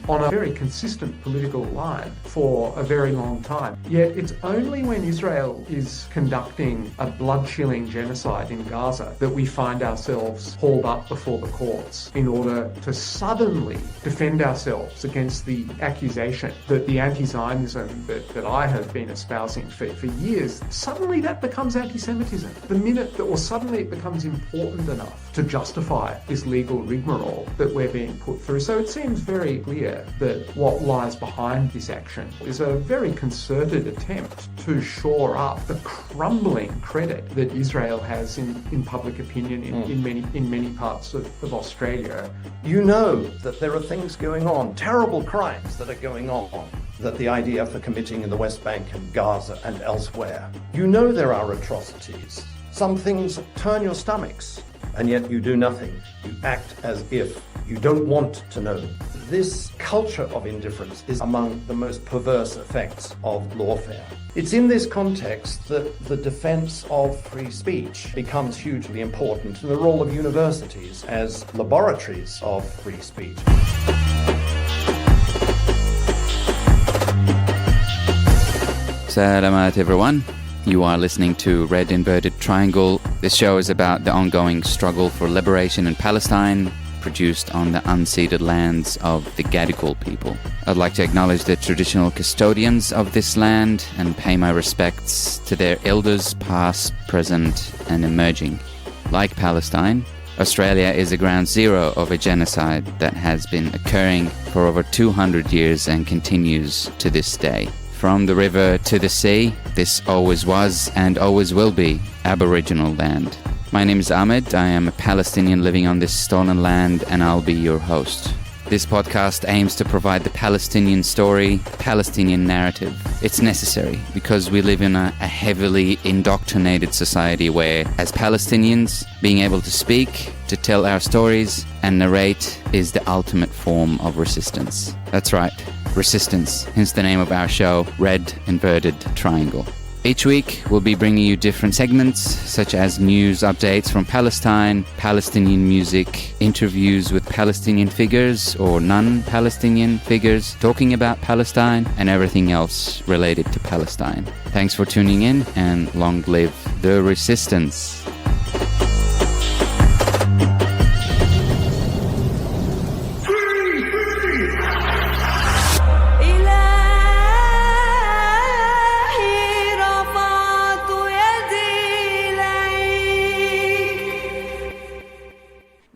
been on a very consistent political line for a very long time. Yet it's only when Israel is conducting a blood-chilling genocide in Gaza that we find ourselves hauled up before the courts in order to suddenly defend ourselves against the accusation that the anti-Zionism that I have been espousing for years, suddenly that becomes anti-Semitism. The minute that, or suddenly it becomes important enough to justify this legal rigmarole that we're being put through. So it seems very clear that what lies behind this action is a very concerted attempt to shore up the crumbling credit that Israel has in public opinion in many parts of Australia. You know that there are things going on, terrible crimes that are going on, that the IDF are committing in the West Bank and Gaza and elsewhere. You know there are atrocities. Some things turn your stomachs, and yet you do nothing. You act as if you don't want to know. This culture of indifference is among the most perverse effects of lawfare. It's in this context that the defense of free speech becomes hugely important, and the role of universities as laboratories of free speech. Salamat everyone. You are listening to Red Inverted Triangle. This show is about the ongoing struggle for liberation in Palestine, produced on the unceded lands of the Gadigal people. I'd like to acknowledge the traditional custodians of this land and pay my respects to their elders past, present and emerging. Like Palestine, Australia is a ground zero of a genocide that has been occurring for over 200 years and continues to this day. From the river to the sea, this always was and always will be Aboriginal land. My name is Ahmed. I am a Palestinian living on this stolen land, and I'll be your host. This podcast aims to provide the Palestinian story, Palestinian narrative. It's necessary because we live in a heavily indoctrinated society where, as Palestinians, being able to speak, to tell our stories and narrate is the ultimate form of resistance. That's right. Resistance, hence the name of our show, Red Inverted Triangle. Each week, we'll be bringing you different segments, such as news updates from Palestine, Palestinian music, interviews with Palestinian figures or non-Palestinian figures talking about Palestine, and everything else related to Palestine. Thanks for tuning in, and long live the resistance.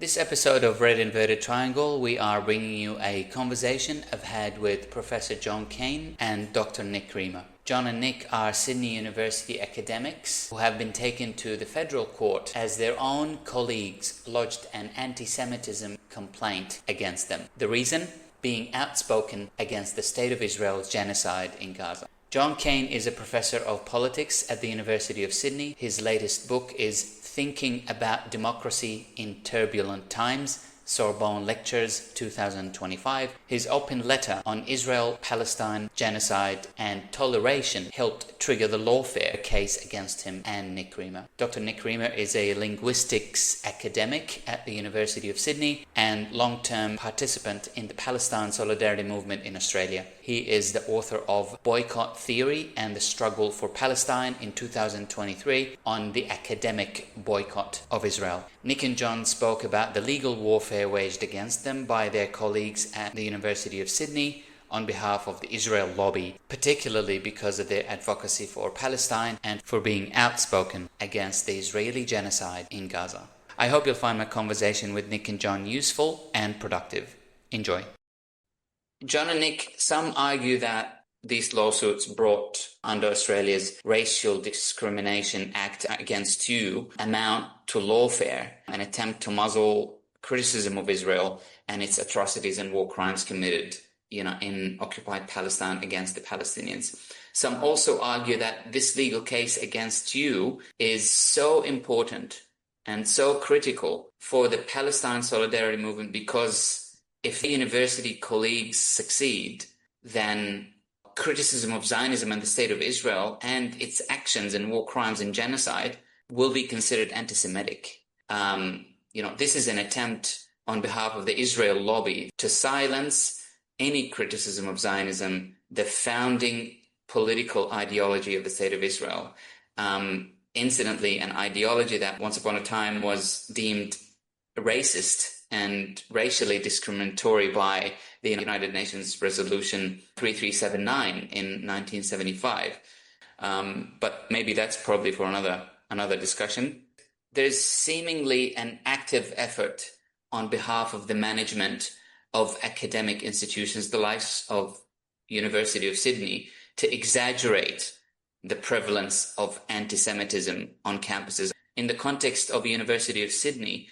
This episode of Red Inverted Triangle, we are bringing you a conversation I've had with Professor John Keane and Dr Nick Riemer. John and Nick are Sydney University academics who have been taken to the federal court as their own colleagues lodged an anti-Semitism complaint against them. The reason? Being outspoken against the State of Israel's genocide in Gaza. John Keane is a professor of politics at the University of Sydney. His latest book is Thinking About Democracy in Turbulent Times, Sorbonne Lectures 2025. His open letter on Israel, Palestine, genocide and toleration helped trigger the lawfare case against him and Nick Riemer. Dr. Nick Riemer is a linguistics academic at the University of Sydney and long-term participant in the Palestine Solidarity Movement in Australia. He is the author of Boycott Theory and the Struggle for Palestine in 2023 on the academic boycott of Israel. Nick and John spoke about the legal warfare waged against them by their colleagues at the University of Sydney on behalf of the Israel lobby, particularly because of their advocacy for Palestine and for being outspoken against the Israeli genocide in Gaza. I hope you'll find my conversation with Nick and John useful and productive. Enjoy. John and Nick, some argue that these lawsuits brought under Australia's Racial Discrimination Act against you amount to lawfare, an attempt to muzzle criticism of Israel and its atrocities and war crimes committed, in occupied Palestine against the Palestinians. Some also argue that this legal case against you is so important and so critical for the Palestine Solidarity Movement because if the university colleagues succeed, then criticism of Zionism and the State of Israel and its actions and war crimes and genocide will be considered anti-Semitic. This is an attempt on behalf of the Israel lobby to silence any criticism of Zionism, the founding political ideology of the State of Israel. Incidentally, an ideology that once upon a time was deemed racist and racially discriminatory by the United Nations Resolution 3379 in 1975. But maybe that's probably for another discussion. There's seemingly an active effort on behalf of the management of academic institutions, the likes of University of Sydney, to exaggerate the prevalence of anti-Semitism on campuses. In the context of University of Sydney,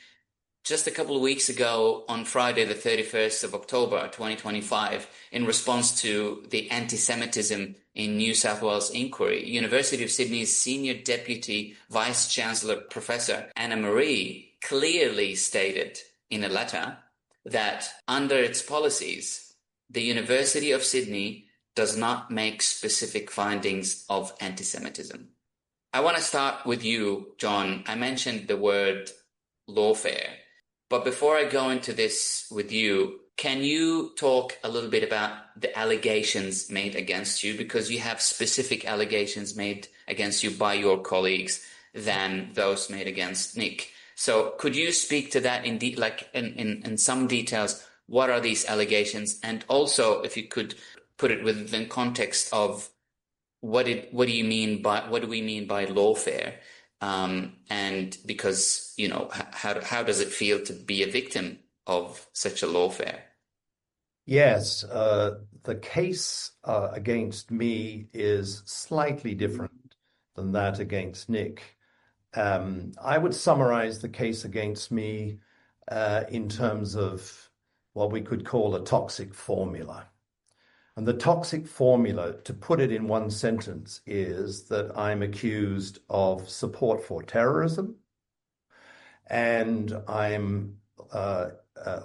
just a couple of weeks ago, on Friday, the 31st of October, 2025, in response to the anti-Semitism in New South Wales inquiry, University of Sydney's Senior Deputy Vice-Chancellor Professor Anna Marie clearly stated in a letter that under its policies, the University of Sydney does not make specific findings of anti-Semitism. I want to start with you, John. I mentioned the word lawfare. But before I go into this with you, can you talk a little bit about the allegations made against you? Because you have specific allegations made against you by your colleagues than those made against Nick. So could you speak to that in some details? What are these allegations? And also, if you could put it within context of what do we mean by lawfare? And because, how does it feel to be a victim of such a lawfare? Yes, the case against me is slightly different than that against Nick. I would summarize the case against me in terms of what we could call a toxic formula. And the toxic formula, to put it in one sentence, is that I'm accused of support for terrorism, and I'm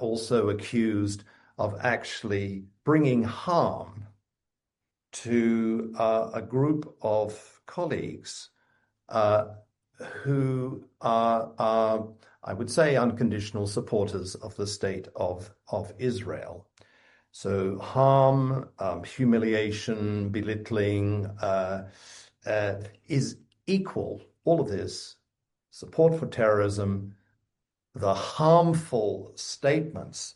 also accused of actually bringing harm to a group of colleagues who are, I would say, unconditional supporters of the state of Israel. So harm, humiliation, belittling is equal. All of this, support for terrorism, the harmful statements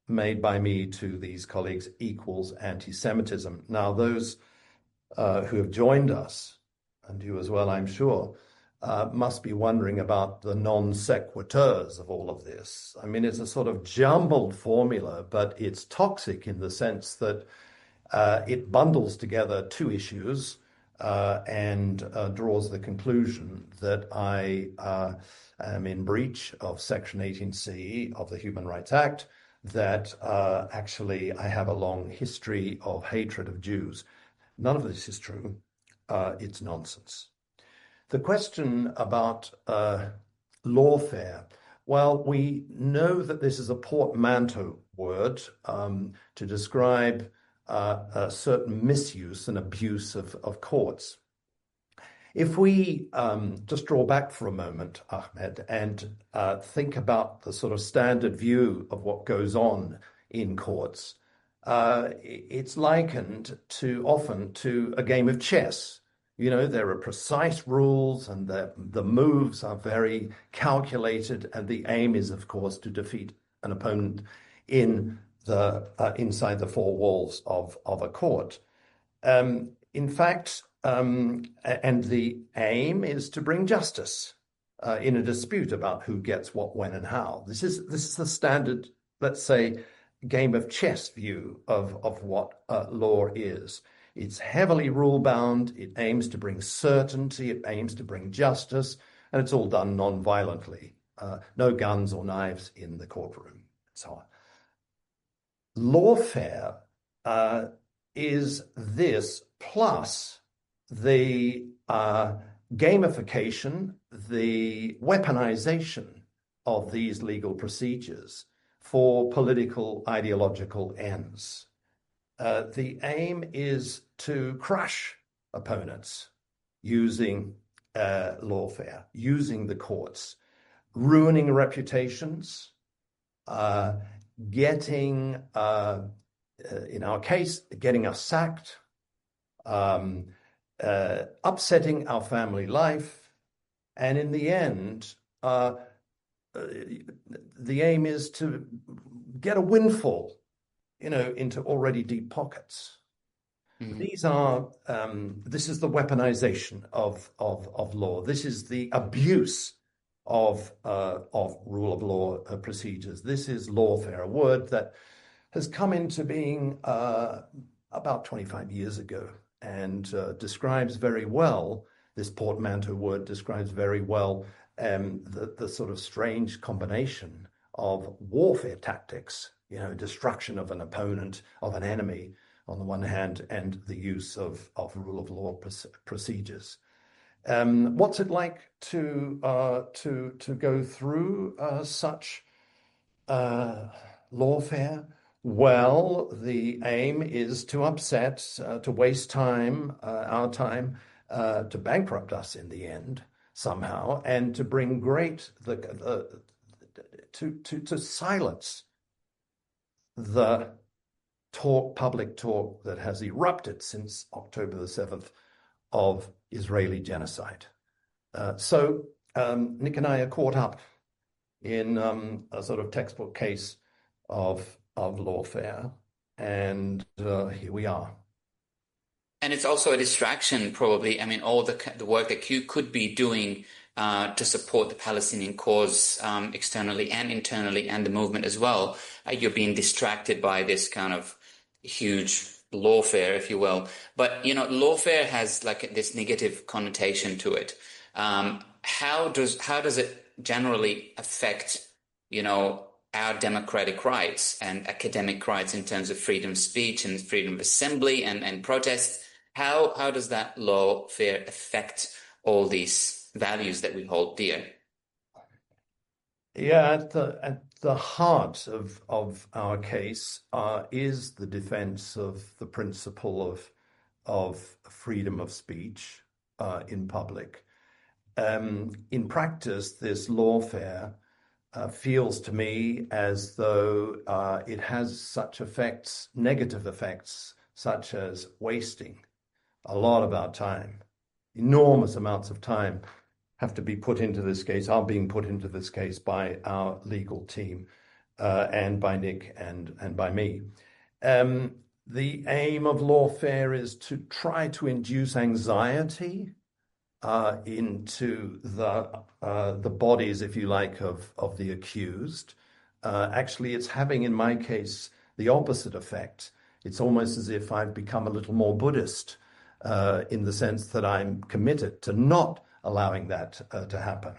made by me to these colleagues equals anti-Semitism. Now, those who have joined us, and you as well, I'm sure, must be wondering about the non sequiturs of all of this. I mean, it's a sort of jumbled formula, but it's toxic in the sense that it bundles together two issues and draws the conclusion that I am in breach of Section 18C of the Human Rights Act, that actually I have a long history of hatred of Jews. None of this is true. It's nonsense. The question about lawfare, well, we know that this is a portmanteau word to describe a certain misuse and abuse of courts. If we just draw back for a moment, Ahmed, and think about the sort of standard view of what goes on in courts, it's likened often to a game of chess. You know, there are precise rules and the moves are very calculated, and the aim is, of course, to defeat an opponent in inside the four walls of a court. In fact, and the aim is to bring justice in a dispute about who gets what, when, and how. This is the standard, let's say, game of chess view of what law is. It's heavily rule-bound, it aims to bring certainty, it aims to bring justice, and it's all done non-violently. No guns or knives in the courtroom, and so on. Lawfare is this, plus the gamification, the weaponization of these legal procedures for political ideological ends. The aim is to crush opponents using lawfare, using the courts, ruining reputations, getting in our case, getting us sacked, upsetting our family life, and in the end, the aim is to get a windfall, into already deep pockets. Mm-hmm. This is the weaponization of law. This is the abuse of rule of law procedures. This is lawfare, a word that has come into being about 25 years ago and describes very well, this portmanteau word describes very well the sort of strange combination of warfare tactics, destruction of an opponent, of an enemy on the one hand, and the use of rule of law procedures. What's it like to go through such lawfare? Well, the aim is to upset, to waste time, our time, to bankrupt us in the end somehow, and to bring to silence the public talk that has erupted since October the 7th of Israeli genocide. So Nick and I are caught up in a sort of textbook case of lawfare, and here we are. And it's also a distraction, probably. I mean, all the work that you could be doing to support the Palestinian cause externally and internally, and the movement as well, you're being distracted by this kind of huge lawfare, if you will. But, lawfare has like this negative connotation to it. How does it generally affect, our democratic rights and academic rights in terms of freedom of speech and freedom of assembly and protest? How does that lawfare affect all these values that we hold dear? Yeah, at the heart of our case is the defense of the principle of freedom of speech in public. In practice, this lawfare feels to me as though it has such effects, negative effects, such as wasting a lot of our time. Enormous amounts of time have to be put into this case, are being put into this case by our legal team and by Nick and by me. The aim of lawfare is to try to induce anxiety into the bodies, if you like, of the accused. Actually, it's having, in my case, the opposite effect. It's almost as if I've become a little more Buddhist in the sense that I'm committed to not allowing that to happen.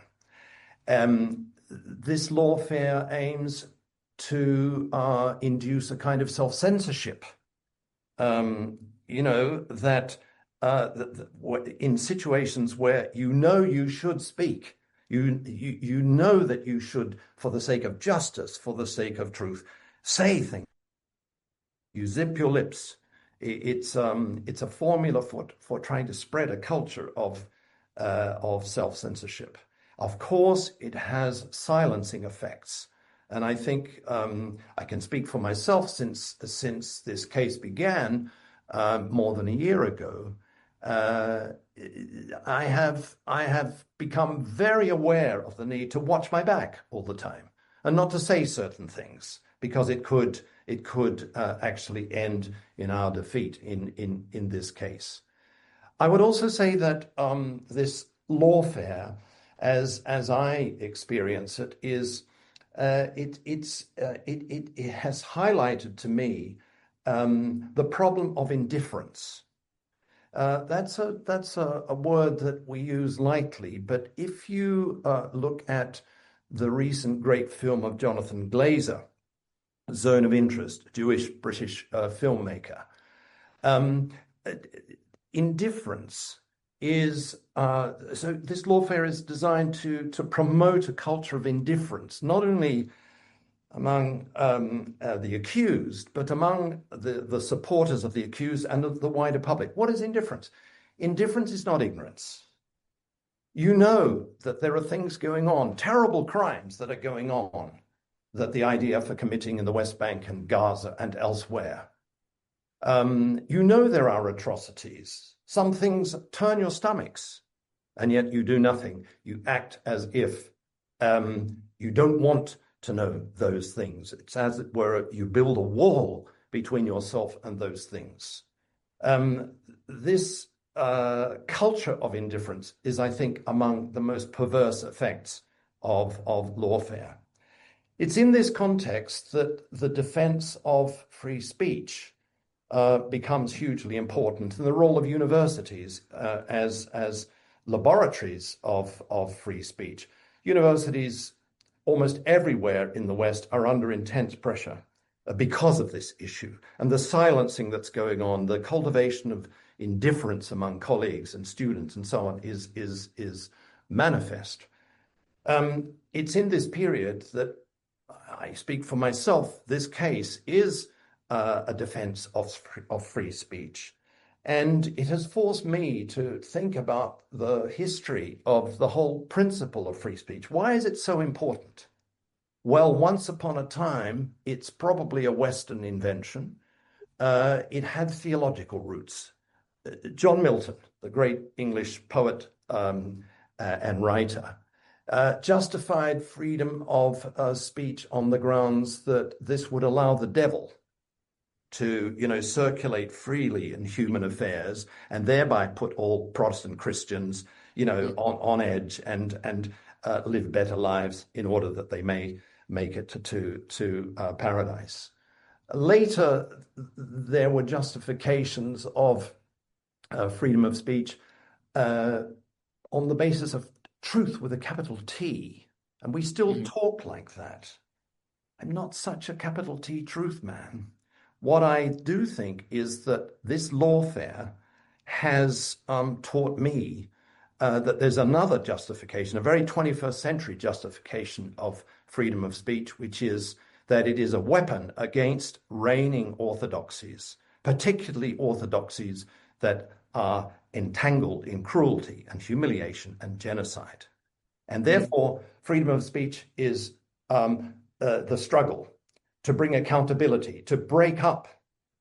This lawfare aims to induce a kind of self-censorship, that in situations where you should speak, you know that you should, for the sake of justice, for the sake of truth, say things. You zip your lips. It's a formula for trying to spread a culture of self-censorship. Of course, it has silencing effects, and I think I can speak for myself since this case began more than a year ago. I have become very aware of the need to watch my back all the time and not to say certain things, because it could actually end in our defeat in this case. I would also say that this lawfare, as I experience it, is it has highlighted to me the problem of indifference. That's a word that we use lightly, but if you look at the recent great film of Jonathan Glazer, Zone of Interest, Jewish-British filmmaker, indifference is so this lawfare is designed to promote a culture of indifference, not only among the accused, but among the supporters of the accused and of the wider public. What is indifference? Indifference is not ignorance. You know that there are things going on, terrible crimes that are going on, that the IDF are committing in the West Bank and Gaza and elsewhere. You know there are atrocities. Some things turn your stomachs, and yet you do nothing. You act as if you don't want to know those things. It's as it were, you build a wall between yourself and those things. This culture of indifference is, I think, among the most perverse effects of lawfare. It's in this context that the defense of free speech becomes hugely important, and the role of universities as laboratories of free speech. Universities almost everywhere in the West are under intense pressure because of this issue, and the silencing that's going on, the cultivation of indifference among colleagues and students and so on is manifest. It's in this period that I speak for myself. This case is a defense of free speech. And it has forced me to think about the history of the whole principle of free speech. Why is it so important? Well, once upon a time, it's probably a Western invention. It had theological roots. John Milton, the great English poet and writer, justified freedom of speech on the grounds that this would allow the devil to, circulate freely in human affairs, and thereby put all Protestant Christians, on edge and live better lives in order that they may make it to paradise. Later, there were justifications of freedom of speech on the basis of truth with a capital T, and we still talk like that. I'm not such a capital T truth man. What I do think is that this lawfare has taught me that there's another justification, a very 21st century justification of freedom of speech, which is that it is a weapon against reigning orthodoxies, particularly orthodoxies that are entangled in cruelty and humiliation and genocide. And therefore, freedom of speech is the struggle to bring accountability, to break up,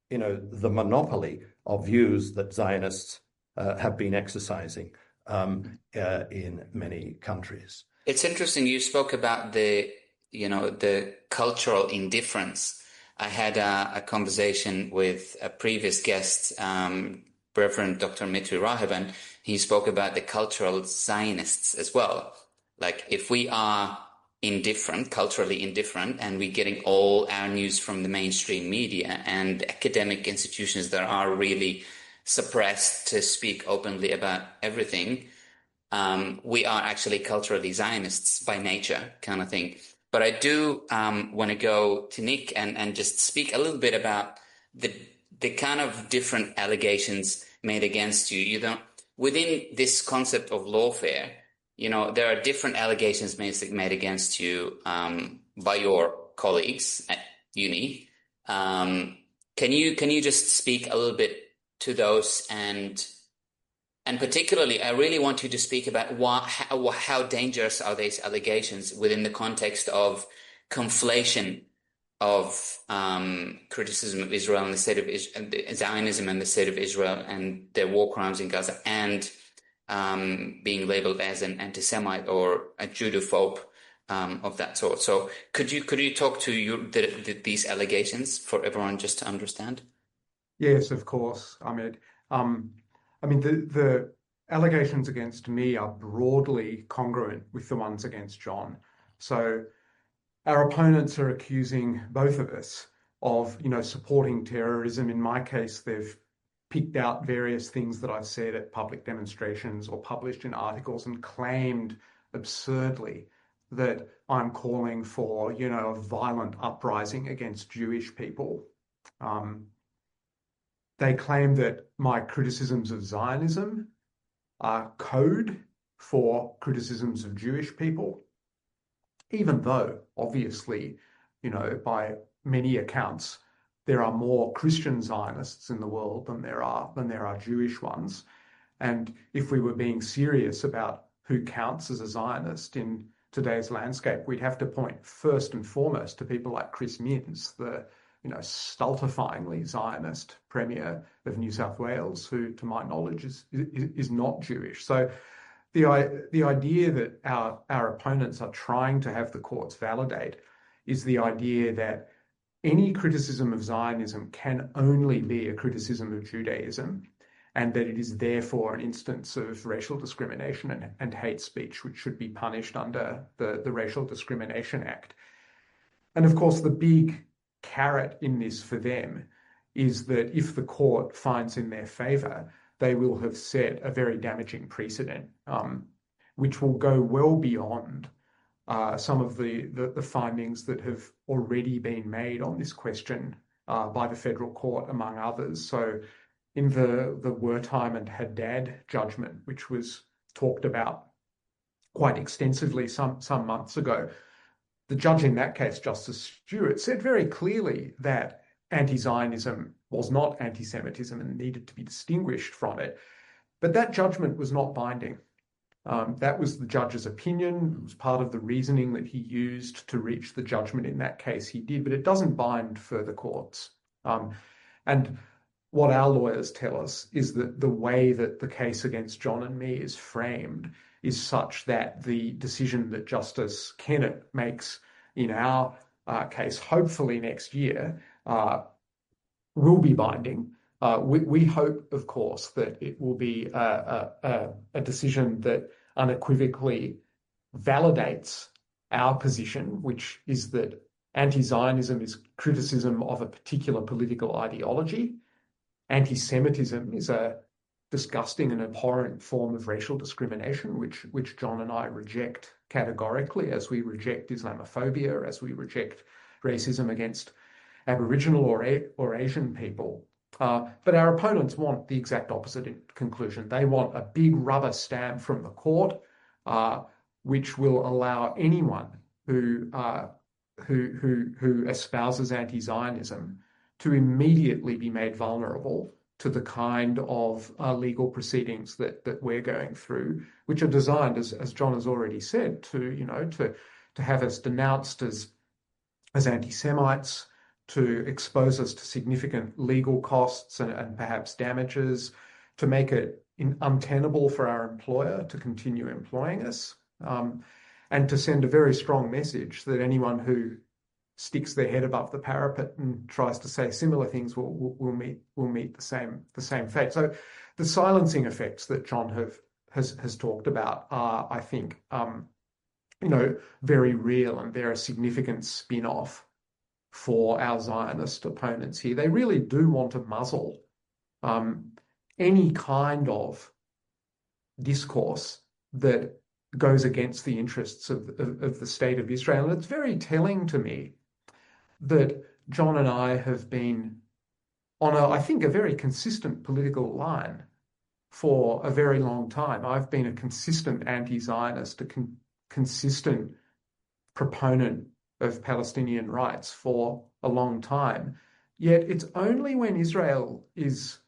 the monopoly of views that Zionists have been exercising in many countries. It's interesting you spoke about the cultural indifference. I had a conversation with a previous guest, Reverend Dr. Nick Rie, and he spoke about the cultural Zionists as well. Like, if we are culturally indifferent, and we're getting all our news from the mainstream media and academic institutions that are really suppressed to speak openly about everything, we are actually culturally Zionists by nature, kind of thing. But I do want to go to Nick and just speak a little bit about the kind of different allegations made against you. Within this concept of lawfare, there are different allegations made against you by your colleagues at uni. Can you just speak a little bit to those, and particularly, I really want you to speak about how dangerous are these allegations within the context of conflation of criticism of Israel and the state of Zionism and the state of Israel and their war crimes in Gaza, and being labeled as an anti-Semite or a Judophobe of that sort. So could you talk to these allegations for everyone just to understand? Yes, of course, Ahmed. The allegations against me are broadly congruent with the ones against John. So our opponents are accusing both of us of, supporting terrorism. In my case, they've picked out various things that I've said at public demonstrations or published in articles and claimed absurdly that I'm calling for, a violent uprising against Jewish people. They claim that my criticisms of Zionism are code for criticisms of Jewish people, even though, obviously, by many accounts, there are more Christian Zionists in the world than there are Jewish ones. And if we were being serious about who counts as a Zionist in today's landscape, we'd have to point first and foremost to people like Chris Minns, the stultifyingly Zionist Premier of New South Wales, who, to my knowledge, is not Jewish. So the idea that our opponents are trying to have the courts validate is the idea that any criticism of Zionism can only be a criticism of Judaism, and that it is therefore an instance of racial discrimination and hate speech, which should be punished under the Racial Discrimination Act. And of course, the big carrot in this for them is that if the court finds in their favour, they will have set a very damaging precedent, which will go well beyond some of the findings that have already been made on this question by the federal court, among others. So in the Wertheim and Haddad judgment, which was talked about quite extensively some months ago, the judge in that case, Justice Stewart, said very clearly that anti-Zionism was not anti-Semitism and needed to be distinguished from it. But that judgment was not binding. That was the judge's opinion. It was part of the reasoning that he used to reach the judgment in that case he did, but it doesn't bind further courts. And what our lawyers tell us is that the way that the case against John and me is framed is such that the decision that Justice Kennett makes in our case, hopefully next year, will be binding. We hope, of course, that it will be a decision that unequivocally validates our position, which is that anti-Zionism is criticism of a particular political ideology. Anti-Semitism is a disgusting and abhorrent form of racial discrimination, which John and I reject categorically, as we reject Islamophobia, as we reject racism against Aboriginal or Asian people. But our opponents want the exact opposite conclusion. They want a big rubber stamp from the court, which will allow anyone who espouses anti-Zionism to immediately be made vulnerable to the kind of legal proceedings that we're going through, which are designed, as John has already said, to have us denounced as anti-Semites, to expose us to significant legal costs and perhaps damages, to make it untenable for our employer to continue employing us, and to send a very strong message that anyone who sticks their head above the parapet and tries to say similar things will meet the same fate. So the silencing effects that John has talked about are, I think, very real, and they're a significant spin-off for our Zionist opponents here. They really do want to muzzle any kind of discourse that goes against the interests of the state of Israel. And it's very telling to me that John and I have been on I think, a very consistent political line for a very long time. I've been a consistent anti-Zionist, a consistent proponent of Palestinian rights for a long time. Yet it's only when Israel is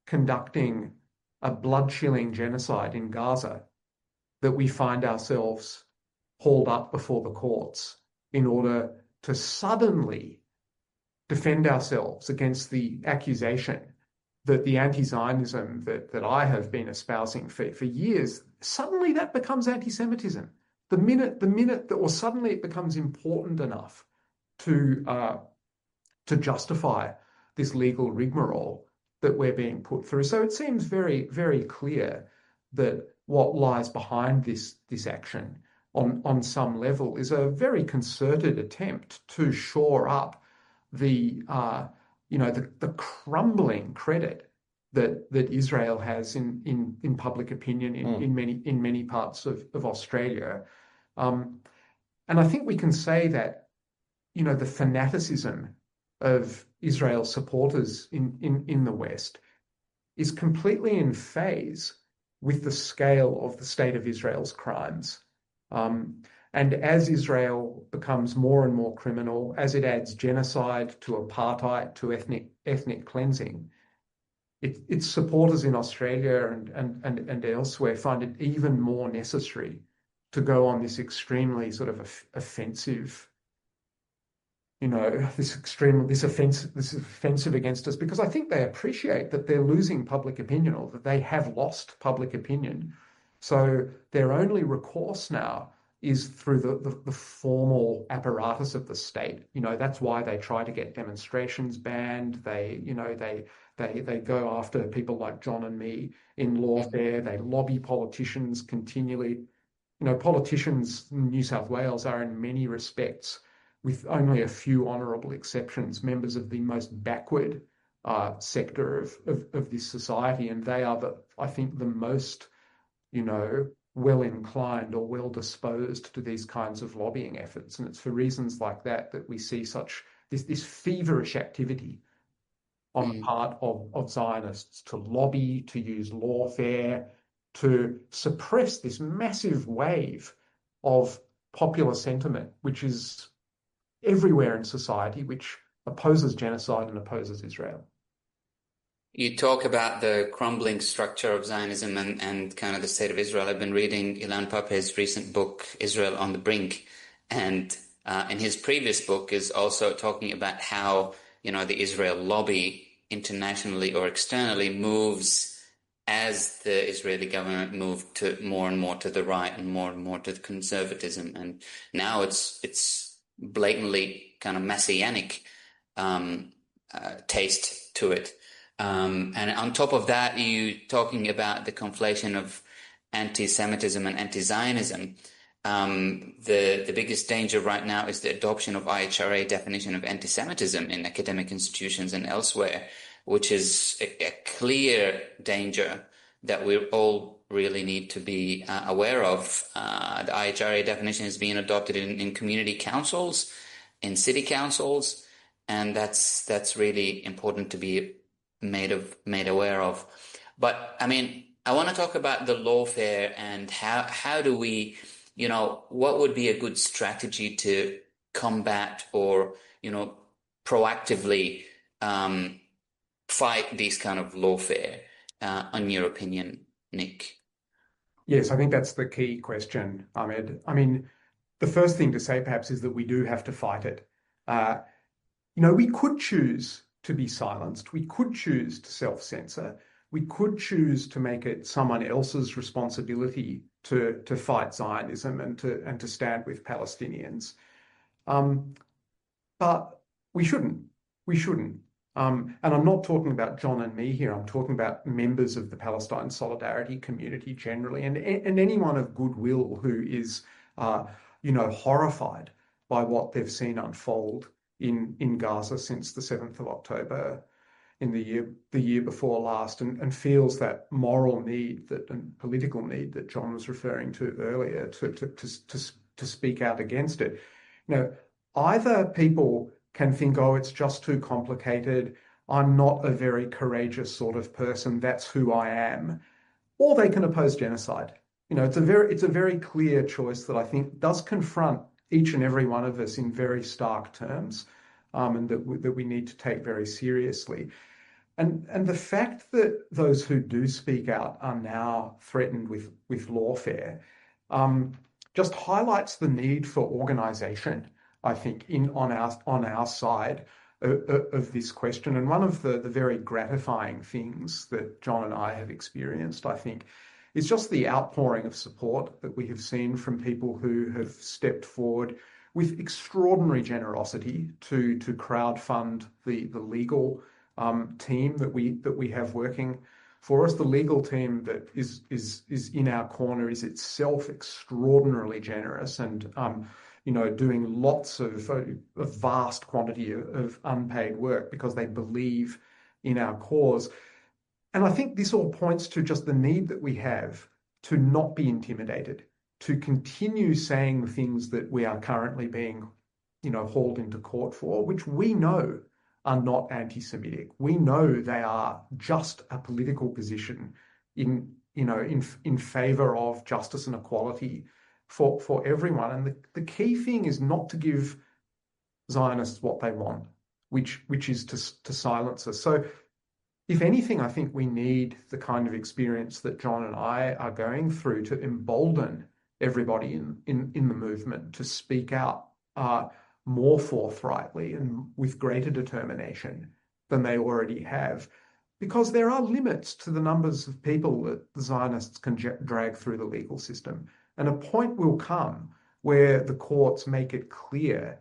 conducting a blood-chilling genocide in Gaza that we find ourselves hauled up before the courts in order to suddenly defend ourselves against the accusation that the anti-Zionism that I have been espousing for years, suddenly that becomes anti-Semitism. The minute that, or suddenly it becomes important enough to justify this legal rigmarole that we're being put through. So it seems very, very clear that what lies behind this action on some level is a very concerted attempt to shore up the crumbling credit that Israel has in public opinion in many parts of Australia. And I think we can say that, the fanaticism of Israel's supporters in the West is completely in phase with the scale of the state of Israel's crimes. And as Israel becomes more and more criminal, as it adds genocide to apartheid, to ethnic cleansing, its supporters in Australia and elsewhere find it even more necessary to go on this extremely sort of offensive, this offensive against us, because I think they appreciate that they're losing public opinion, or that they have lost public opinion. So their only recourse now is through the formal apparatus of the state. That's why they try to get demonstrations banned. They go after people like John and me in lawfare. They lobby politicians continually. Politicians in New South Wales are in many respects, with only a few honourable exceptions, members of the most backward sector of this society, and they are I think the most well inclined or well disposed to these kinds of lobbying efforts. And it's for reasons like that that we see such this feverish activity on the part of Zionists to lobby, to use lawfare, to suppress this massive wave of popular sentiment, which is everywhere in society, which opposes genocide and opposes Israel. You talk about the crumbling structure of Zionism and kind of the state of Israel. I've been reading Ilan Pappé's recent book, Israel on the Brink, and in his previous book is also talking about how, the Israel lobby internationally or externally moves as the Israeli government moved to more and more to the right and more to the conservatism. And now it's blatantly kind of messianic taste to it. And on top of that, you talking about the conflation of anti-Semitism and anti-Zionism. The biggest danger right now is the adoption of IHRA definition of anti-Semitism in academic institutions and elsewhere, which is a clear danger that we all really need to be aware of. The IHRA definition is being adopted in community councils, in city councils, and that's really important to be made aware of. But I mean, I want to talk about the lawfare and how do we, what would be a good strategy to combat or, proactively fight these kind of lawfare, in your opinion, Nick? Yes, I think that's the key question, Ahmed. I mean, the first thing to say perhaps is that we do have to fight it. We could choose to be silenced. We could choose to self-censor. We could choose to make it someone else's responsibility to fight Zionism and to stand with Palestinians. But we shouldn't. We shouldn't. And I'm not talking about John and me here. I'm talking about members of the Palestine solidarity community generally, and anyone of goodwill who is, horrified by what they've seen unfold in Gaza since the 7th of October in the year before last, and feels that moral need and political need that John was referring to earlier to speak out against it. Either people can think, oh, it's just too complicated, I'm not a very courageous sort of person, that's who I am, or they can oppose genocide. It's a very clear choice that I think does confront each and every one of us in very stark terms, and that we need to take very seriously. And the fact that those who do speak out are now threatened with lawfare just highlights the need for organisation, I think, on our side of this question. And one of the very gratifying things that John and I have experienced, I think, is just the outpouring of support that we have seen from people who have stepped forward with extraordinary generosity to crowdfund the legal team that we have working for us. The legal team that is in our corner is itself extraordinarily generous and doing lots of a vast quantity of unpaid work because they believe in our cause. And I think this all points to just the need that we have to not be intimidated, to continue saying the things that we are currently being, hauled into court for, which we know are not anti-Semitic. We know they are just a political position in favor of justice and equality for everyone. And the key thing is not to give Zionists what they want, which is to silence us. So if anything, I think we need the kind of experience that John and I are going through to embolden everybody in the movement to speak out more forthrightly and with greater determination than they already have, because there are limits to the numbers of people that the Zionists can drag through the legal system. And a point will come where the courts make it clear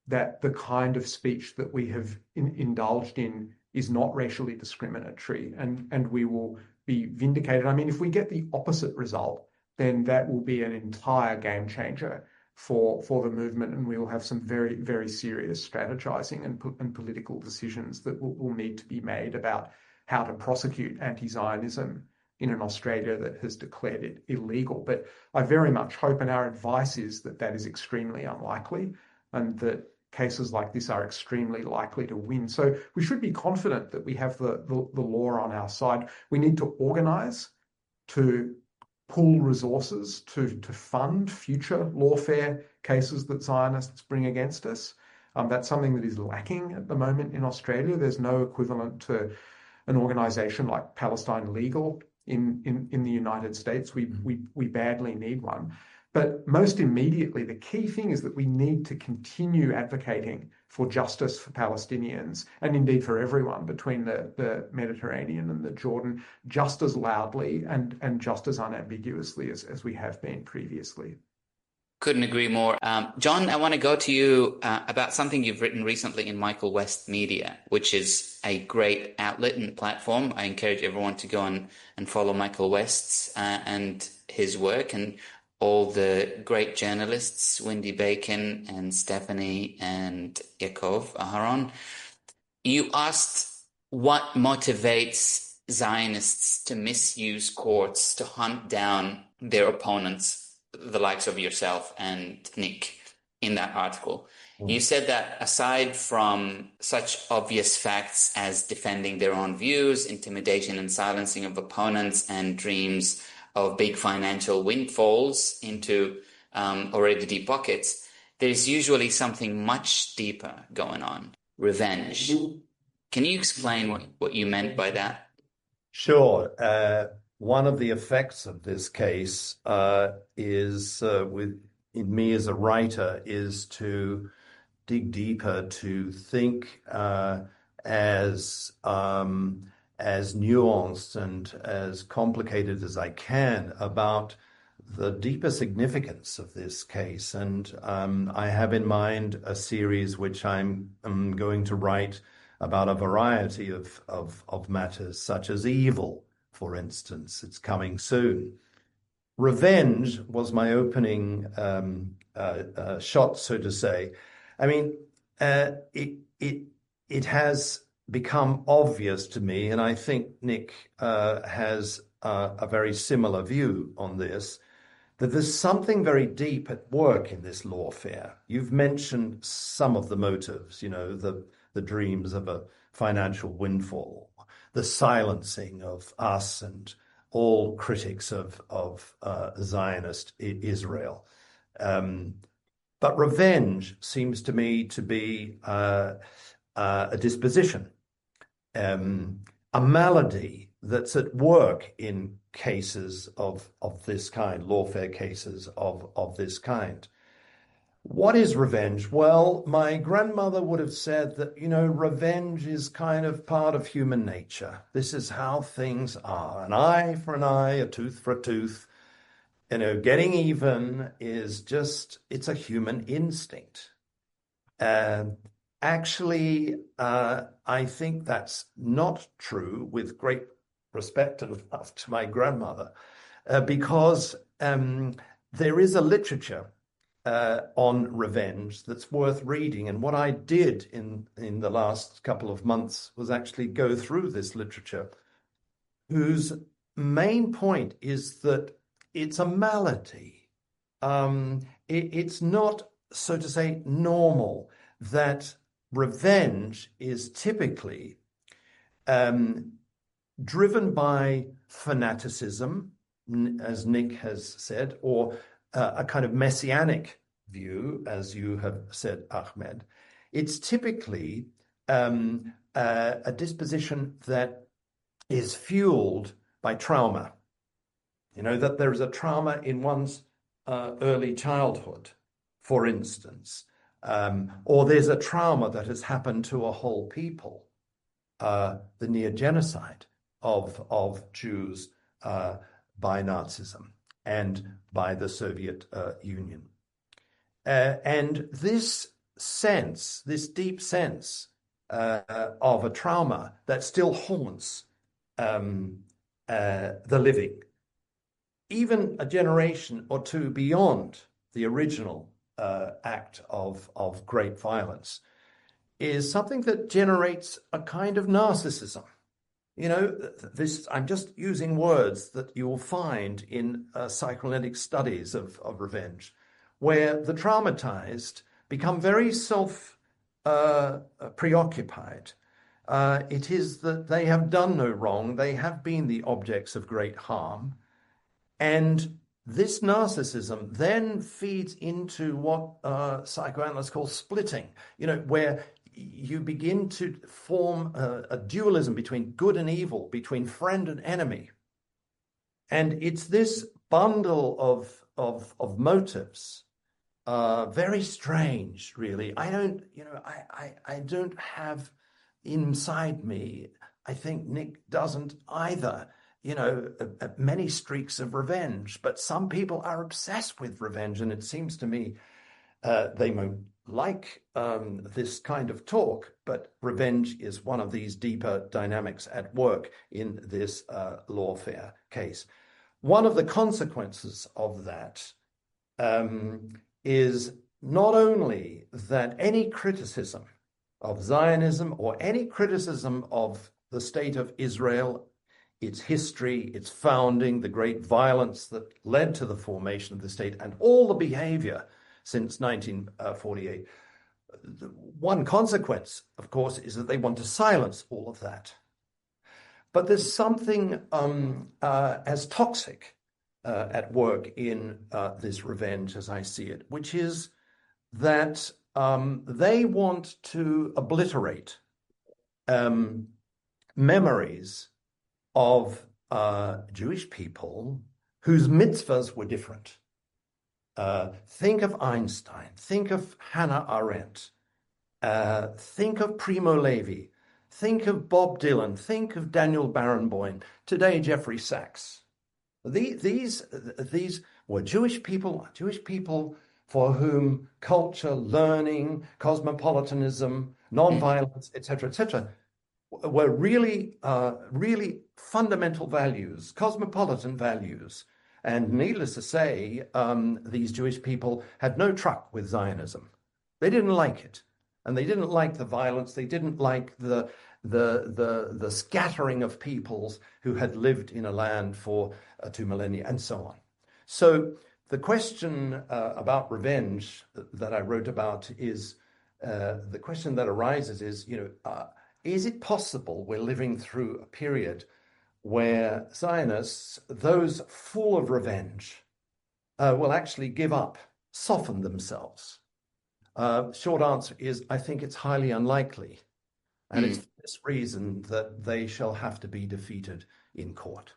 that the kind of speech that we have indulged in is not racially discriminatory, and we will be vindicated. I mean, if we get the opposite result, then that will be an entire game changer for the movement, and we will have some very, very serious strategizing and political decisions that will need to be made about how to prosecute anti-Zionism in an Australia that has declared it illegal. But I very much hope, and our advice is that that is extremely unlikely, and that cases like this are extremely likely to win. So we should be confident that we have the law on our side. We need to organise to pool resources to fund future lawfare cases that Zionists bring against us. That's something that is lacking at the moment in Australia. There's no equivalent to an organisation like Palestine Legal in the United States. We badly need one. But most immediately, the key thing is that we need to continue advocating for justice for Palestinians, and indeed for everyone between the Mediterranean and the Jordan, just as loudly and just as unambiguously as we have been previously. Couldn't agree more. John, I want to go to you about something you've written recently in Michael West Media, which is a great outlet and platform. I encourage everyone to go and follow Michael West's and his work, and all the great journalists, Wendy Bacon and Stephanie and Yaakov Aharon. You asked what motivates Zionists to misuse courts to hunt down their opponents, the likes of yourself and Nick, in that article. You said that aside from such obvious facts as defending their own views, intimidation and silencing of opponents, and dreams of big financial windfalls into already deep pockets, there's usually something much deeper going on: revenge. Can you explain what you meant by that? Sure. One of the effects of this case is, in me as a writer, is to dig deeper, to think as nuanced and as complicated as I can about the deeper significance of this case. And I have in mind a series which I'm going to write about a variety of matters, such as evil, for instance. It's coming soon. Revenge was my opening shot, so to say. I mean, it has become obvious to me, and I think Nick has a very similar view on this, that there's something very deep at work in this lawfare. You've mentioned some of the motives, the dreams of a financial windfall, the silencing of us and all critics of Zionist Israel. But revenge seems to me to be a disposition, a malady that's at work in cases of this kind, lawfare cases of this kind. What is revenge? Well, my grandmother would have said that, revenge is kind of part of human nature. This is how things are. An eye for an eye, a tooth for a tooth. Getting even is it's a human instinct. Actually, I think that's not true, with great respect and love to my grandmother, because there is a literature on revenge that's worth reading. And what I did in the last couple of months was actually go through this literature, whose main point is that it's a malady. It's not, so to say, normal, that revenge is typically driven by fanaticism, as Nick has said, or a kind of messianic view, as you have said, Ahmed. It's typically a disposition that is fueled by trauma. That there is a trauma in one's early childhood, for instance, or there's a trauma that has happened to a whole people, the near genocide of Jews by Nazism and by the Soviet Union. And this sense, this deep sense of a trauma that still haunts the living, even a generation or two beyond the original act of great violence, is something that generates a kind of narcissism. You know, this, I'm just using words that you will find in psychoanalytic studies of revenge, where the traumatized become very preoccupied. It is that they have done no wrong, they have been the objects of great harm, and this narcissism then feeds into what psychoanalysts call splitting, you know, where you begin to form a dualism between good and evil, between friend and enemy. And it's this bundle of motives, very strange, really. I don't have inside me, I think Nick doesn't either, many streaks of revenge, but some people are obsessed with revenge, and it seems to me they won't like this kind of talk, but revenge is one of these deeper dynamics at work in this lawfare case. One of the consequences of that is not only that any criticism of Zionism or any criticism of the state of Israel, its history, its founding, the great violence that led to the formation of the state, and all the behavior since 1948. One consequence, of course, is that they want to silence all of that. But there's something as toxic at work in this revenge, as I see it, which is that they want to obliterate memories of Jewish people whose mitzvahs were different. Think of Einstein, think of Hannah Arendt, think of Primo Levi, think of Bob Dylan, think of Daniel Barenboim, today Jeffrey Sachs. These were Jewish people for whom culture, learning, cosmopolitanism, nonviolence, etc., were really fundamental values, cosmopolitan values. And needless to say, these Jewish people had no truck with Zionism. They didn't like it. And they didn't like the violence. They didn't like the scattering of peoples who had lived in a land for 2 millennia and so on. So the question about revenge that I wrote about is, the question that arises is, is it possible we're living through a period where Zionists, those full of revenge, will actually give up, soften themselves? Short answer is, I think it's highly unlikely. And it's for this reason that they shall have to be defeated in court.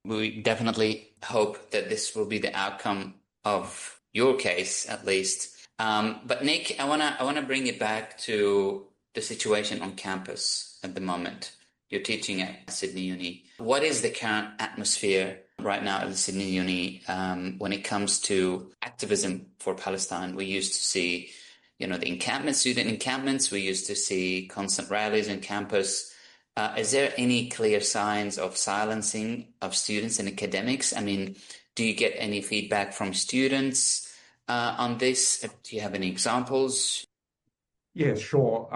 We definitely hope that this will be the outcome of your case, at least. But Nick, I wanna bring it back to the situation on campus at the moment. You're teaching at Sydney Uni. What is the current atmosphere right now at the Sydney Uni when it comes to activism for Palestine? We used to see, the encampments, student encampments. We used to see constant rallies on campus. Is there any clear signs of silencing of students and academics? I mean, do you get any feedback from students on this? Do you have any examples? Yeah, sure.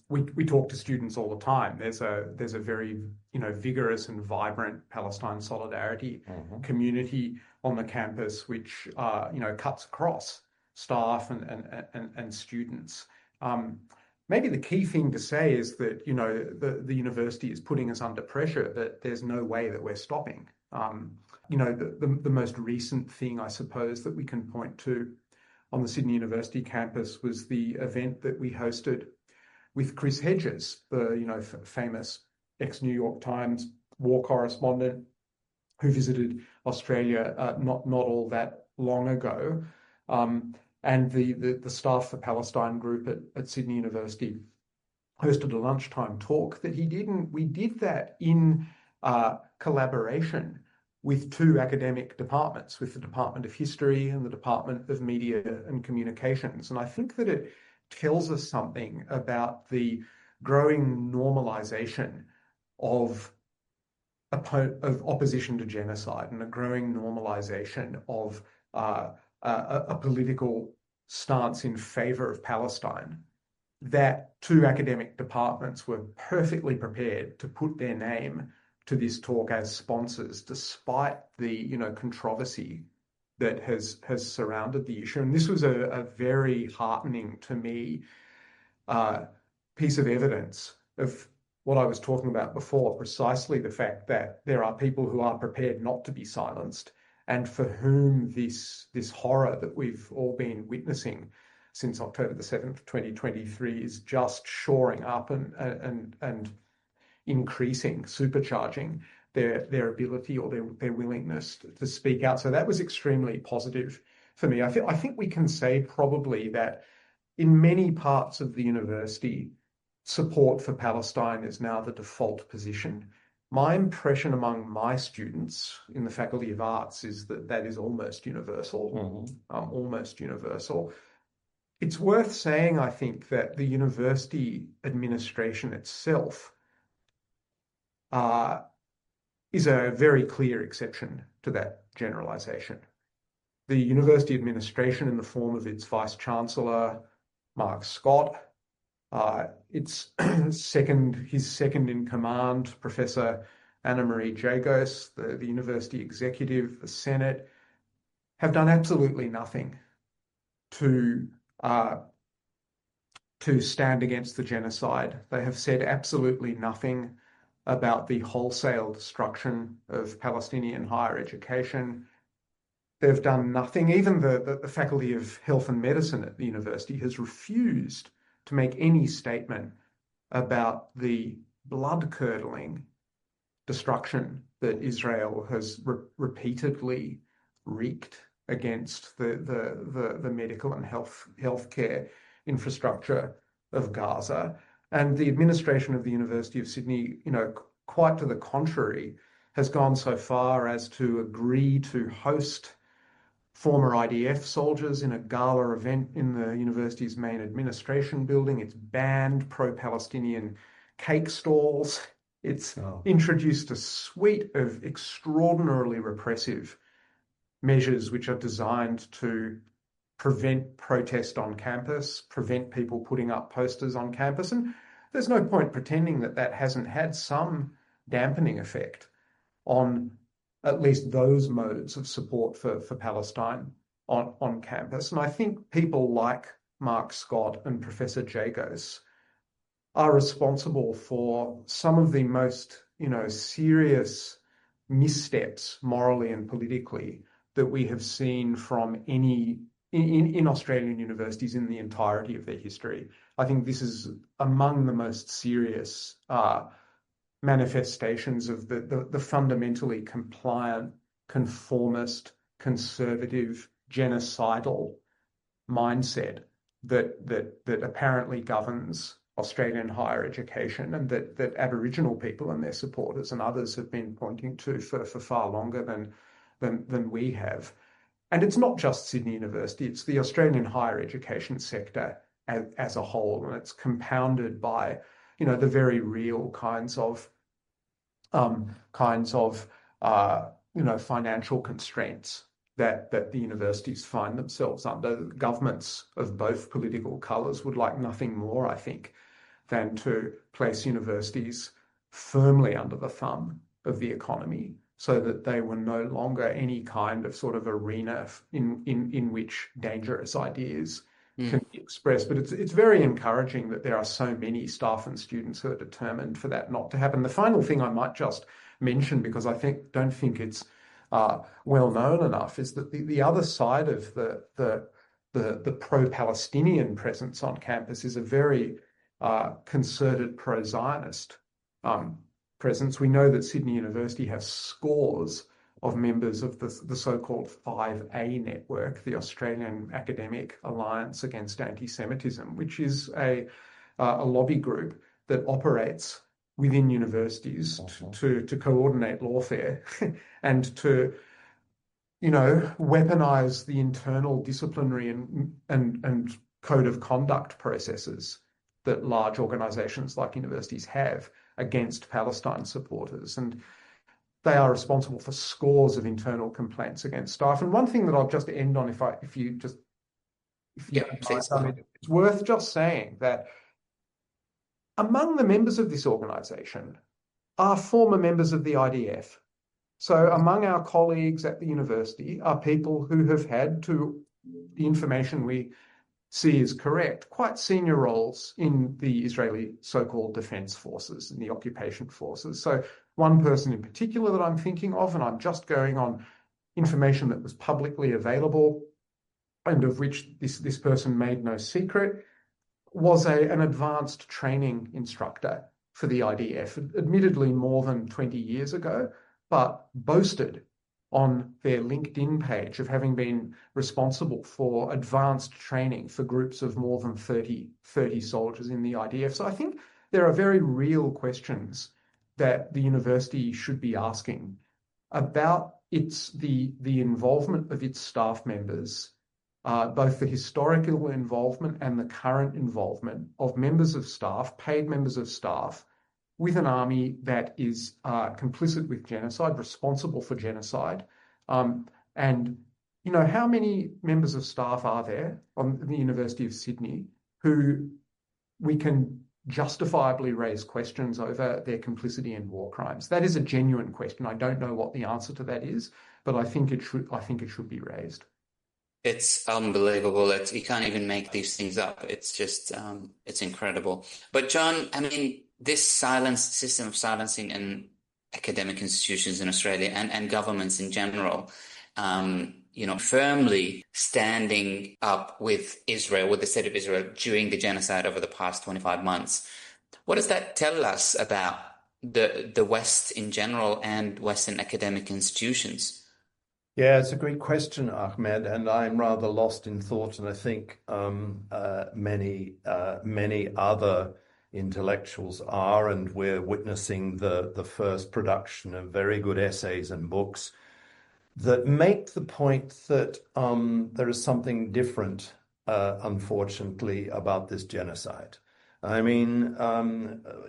We talk to students all the time. There's a very vigorous and vibrant Palestine solidarity community on the campus, which cuts across staff and students. Maybe the key thing to say is that the university is putting us under pressure, but there's no way that we're stopping. The most recent thing, I suppose, that we can point to on the Sydney University campus was the event that we hosted with Chris Hedges, the famous ex-New York Times war correspondent who visited Australia not all that long ago. And the Staff for Palestine group at Sydney University hosted a lunchtime talk that he did, and we did that in collaboration with two academic departments, with the Department of History and the Department of Media and Communications. And I think that it tells us something about the growing normalization of opposition to genocide and a growing normalization of a political stance in favor of Palestine, that two academic departments were perfectly prepared to put their name to this talk as sponsors, despite the controversy that has surrounded the issue. And this was a very heartening to me piece of evidence of what I was talking about before, precisely the fact that there are people who are prepared not to be silenced, and for whom this horror that we've all been witnessing since October the 7th, 2023, is just shoring up and increasing, supercharging their ability or their willingness to speak out. So that was extremely positive for me. I think we can say probably that in many parts of the university, support for Palestine is now the default position. My impression among my students in the Faculty of Arts is that that is almost universal, almost universal. It's worth saying, I think, that the university administration itself is a very clear exception to that generalization. The university administration, in the form of its Vice-Chancellor, Mark Scott, its his second in command, Professor Anna Marie Jagos, the university executive, the Senate, have done absolutely nothing to stand against the genocide. They have said absolutely nothing about the wholesale destruction of Palestinian higher education. They've done nothing. Even the Faculty of Health and Medicine at the university has refused to make any statement about the blood-curdling destruction that Israel has repeatedly wreaked against the medical and healthcare infrastructure of Gaza. And the administration of the University of Sydney, quite to the contrary, has gone so far as to agree to host former IDF soldiers in a gala event in the university's main administration building. It's banned pro-Palestinian cake stalls. It's introduced a suite of extraordinarily repressive measures which are designed to prevent protest on campus, prevent people putting up posters on campus. And there's no point pretending that that hasn't had some dampening effect on at least those modes of support for Palestine on campus. And I think people like Mark Scott and Professor Jagos are responsible for some of the most, serious missteps morally and politically that we have seen from any in Australian universities in the entirety of their history. I think this is among the most serious manifestations of the fundamentally compliant, conformist, conservative, genocidal mindset that apparently governs Australian higher education, and that Aboriginal people and their supporters and others have been pointing to for far longer than we have. And it's not just Sydney University, it's the Australian higher education sector as a whole, and it's compounded by the very real kinds of financial constraints that the universities find themselves under. Governments of both political colours would like nothing more, I think, than to place universities firmly under the thumb of the economy, so that they were no longer any kind of sort of arena in which dangerous ideas can be expressed. But it's very encouraging that there are so many staff and students who are determined for that not to happen. The final thing I might just mention, because I don't think it's well known enough, is that the other side of the pro-Palestinian presence on campus is a very concerted pro-Zionist presence. We know that Sydney University has scores of members of the so-called 5A network, the Australian Academic Alliance Against Anti-Semitism, which is a lobby group that operates within universities to coordinate lawfare and to, weaponize the internal disciplinary and code of conduct processes that large organizations like universities have against Palestine supporters. And they are responsible for scores of internal complaints against staff. And one thing that I'll just end on, if you don't mind, it's worth just saying that among the members of this organization are former members of the IDF. So among our colleagues at the university are people who have had, to the information we see is correct, quite senior roles in the Israeli so-called defense forces and the occupation forces. So one person in particular that I'm thinking of, and I'm just going on information that was publicly available and of which this person made no secret, was an advanced training instructor for the IDF, admittedly more than 20 years ago, but boasted on their LinkedIn page of having been responsible for advanced training for groups of more than 30 soldiers in the IDF. So I think there are very real questions that the university should be asking about the involvement of its staff members, both the historical involvement and the current involvement of members of staff, paid members of staff, with an army that is complicit with genocide, responsible for genocide. And, how many members of staff are there on the University of Sydney who we can justifiably raise questions over their complicity in war crimes? That is a genuine question. I don't know what the answer to that is, but I think it should be raised. It's unbelievable. You can't even make these things up. It's just, it's incredible. But John, this system of silencing in academic institutions in Australia and governments in general, firmly standing up with Israel, with the state of Israel during the genocide over the past 25 months. What does that tell us about the West in general and Western academic institutions? Yeah, it's a great question, Ahmed, and I'm rather lost in thought, and I think many other intellectuals are, and we're witnessing the first production of very good essays and books that make the point that there is something different, unfortunately, about this genocide.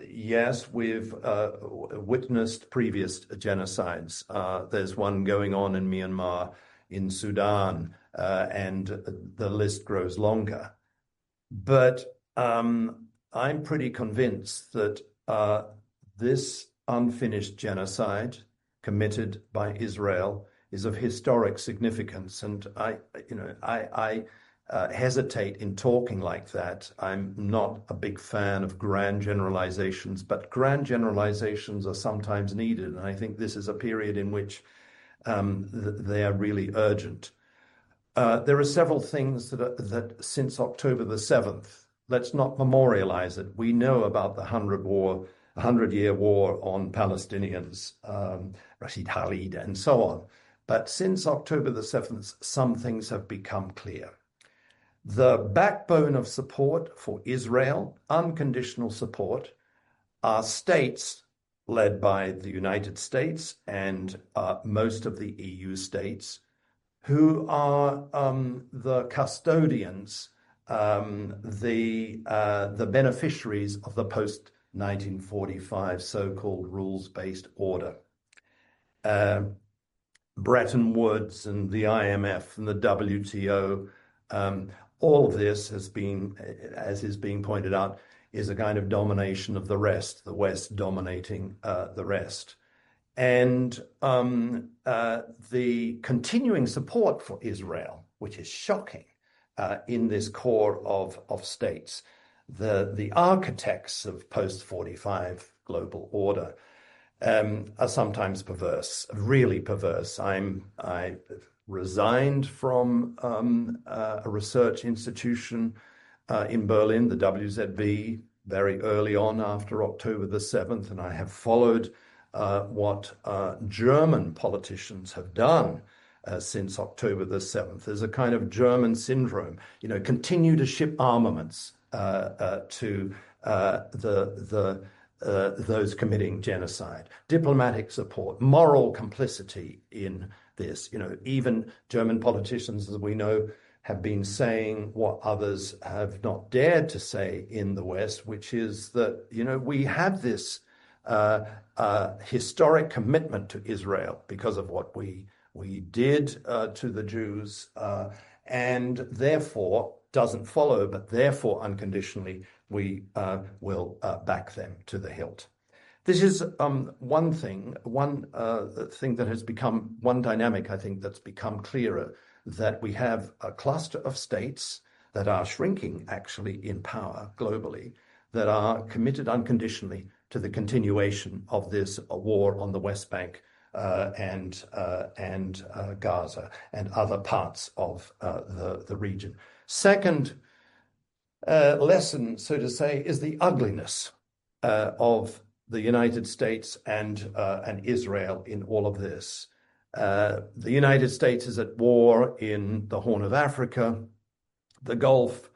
Yes, we've witnessed previous genocides. There's one going on in Myanmar, in Sudan, and the list grows longer. But I'm pretty convinced that this unfinished genocide committed by Israel is of historic significance, and I hesitate in talking like that. I'm not a big fan of grand generalizations, but grand generalizations are sometimes needed, and I think this is a period in which they are really urgent. There are several things that since October the 7th, let's not memorialize it. We know about the 100-year war on Palestinians, Rashid Khalid, and so on. But since October the 7th, some things have become clear. The backbone of support for Israel, unconditional support, are states led by the United States and most of the EU states, who are the custodians, the beneficiaries of the post-1945 so-called rules-based order. Bretton Woods and the IMF and the WTO, all of this has been, as is being pointed out, is a kind of domination of the rest, the West dominating the rest. And the continuing support for Israel, which is shocking in this core of states, the architects of post-45 global order, are sometimes perverse, really perverse. I resigned from a research institution in Berlin, the WZB, very early on after October the 7th, and I have followed what German politicians have done since October the 7th. There's a kind of German syndrome, continue to ship armaments to those committing genocide, diplomatic support, moral complicity in this. Even German politicians, as we know, have been saying what others have not dared to say in the West, which is that, we have this historic commitment to Israel because of what we did to the Jews, and therefore doesn't follow, but therefore unconditionally we will back them to the hilt. This is one thing that has become, one dynamic I think that's become clearer, that we have a cluster of states that are shrinking actually in power globally, that are committed unconditionally to the continuation of this war on the West Bank and Gaza and other parts of the region. Second lesson, so to say, is the ugliness of the United States and Israel in all of this. The United States is at war in the Horn of Africa, the Gulf,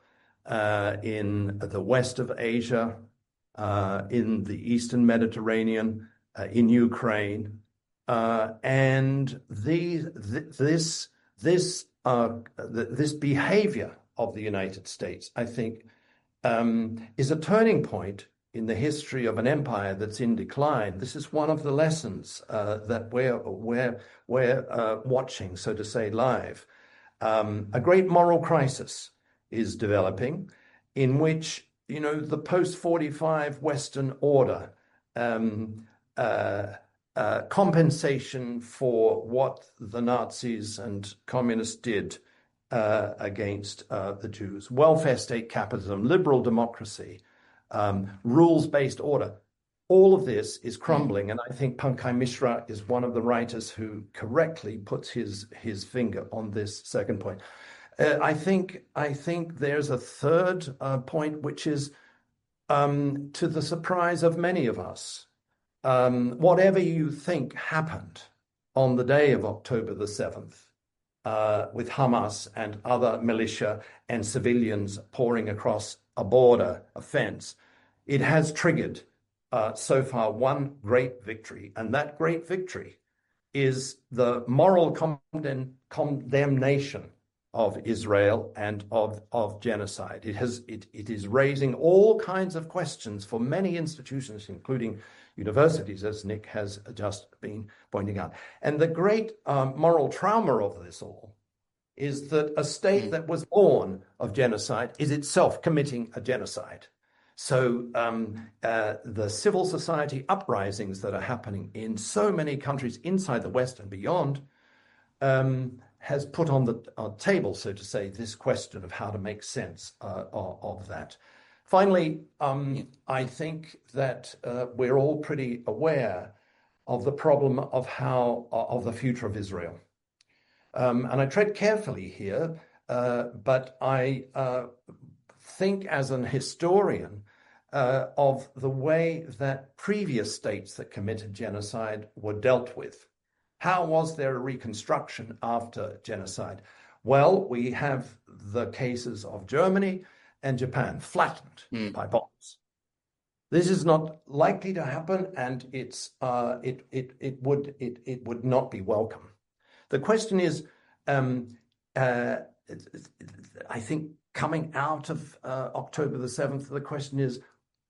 in the west of Asia, in the Eastern Mediterranean, in Ukraine, and this behavior of the United States, I think, is a turning point in the history of an empire that's in decline. This is one of the lessons that we're watching, so to say, live. A great moral crisis is developing, in which the post-45 Western order, compensation for what the Nazis and communists did against the Jews, welfare state capitalism, liberal democracy, rules-based order. All of this is crumbling, and I think Pankaj Mishra is one of the writers who correctly puts his finger on this second point. I think there's a third point, which is, to the surprise of many of us, whatever you think happened on the day of October the 7th, with Hamas and other militia and civilians pouring across a border, a fence, it has triggered so far one great victory, and that great victory is the moral condemnation of Israel and of genocide. It is raising all kinds of questions for many institutions, including universities, as Nick has just been pointing out. And the great moral trauma of this all is that a state that was born of genocide is itself committing a genocide. So the civil society uprisings that are happening in so many countries inside the West and beyond has put on the table, so to say, this question of how to make sense of that. Finally, I think that we're all pretty aware of the problem of the future of Israel. And I tread carefully here, but I think as an historian of the way that previous states that committed genocide were dealt with. How was there a reconstruction after genocide? Well, we have the cases of Germany and Japan flattened by bombs. This is not likely to happen, and it would not be welcome. The question is, I think coming out of October the 7th, the question is,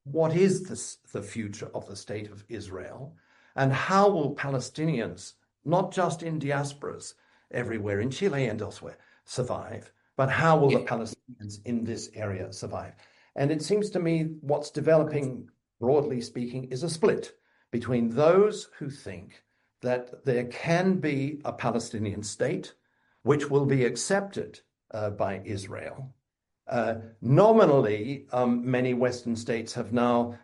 what is the future of the state of Israel? And how will Palestinians, not just in diasporas everywhere, in Chile and elsewhere, survive? But how will the Palestinians in this area survive? And it seems to me what's developing, broadly speaking, is a split between those who think that there can be a Palestinian state which will be accepted by Israel. Nominally, many Western states have now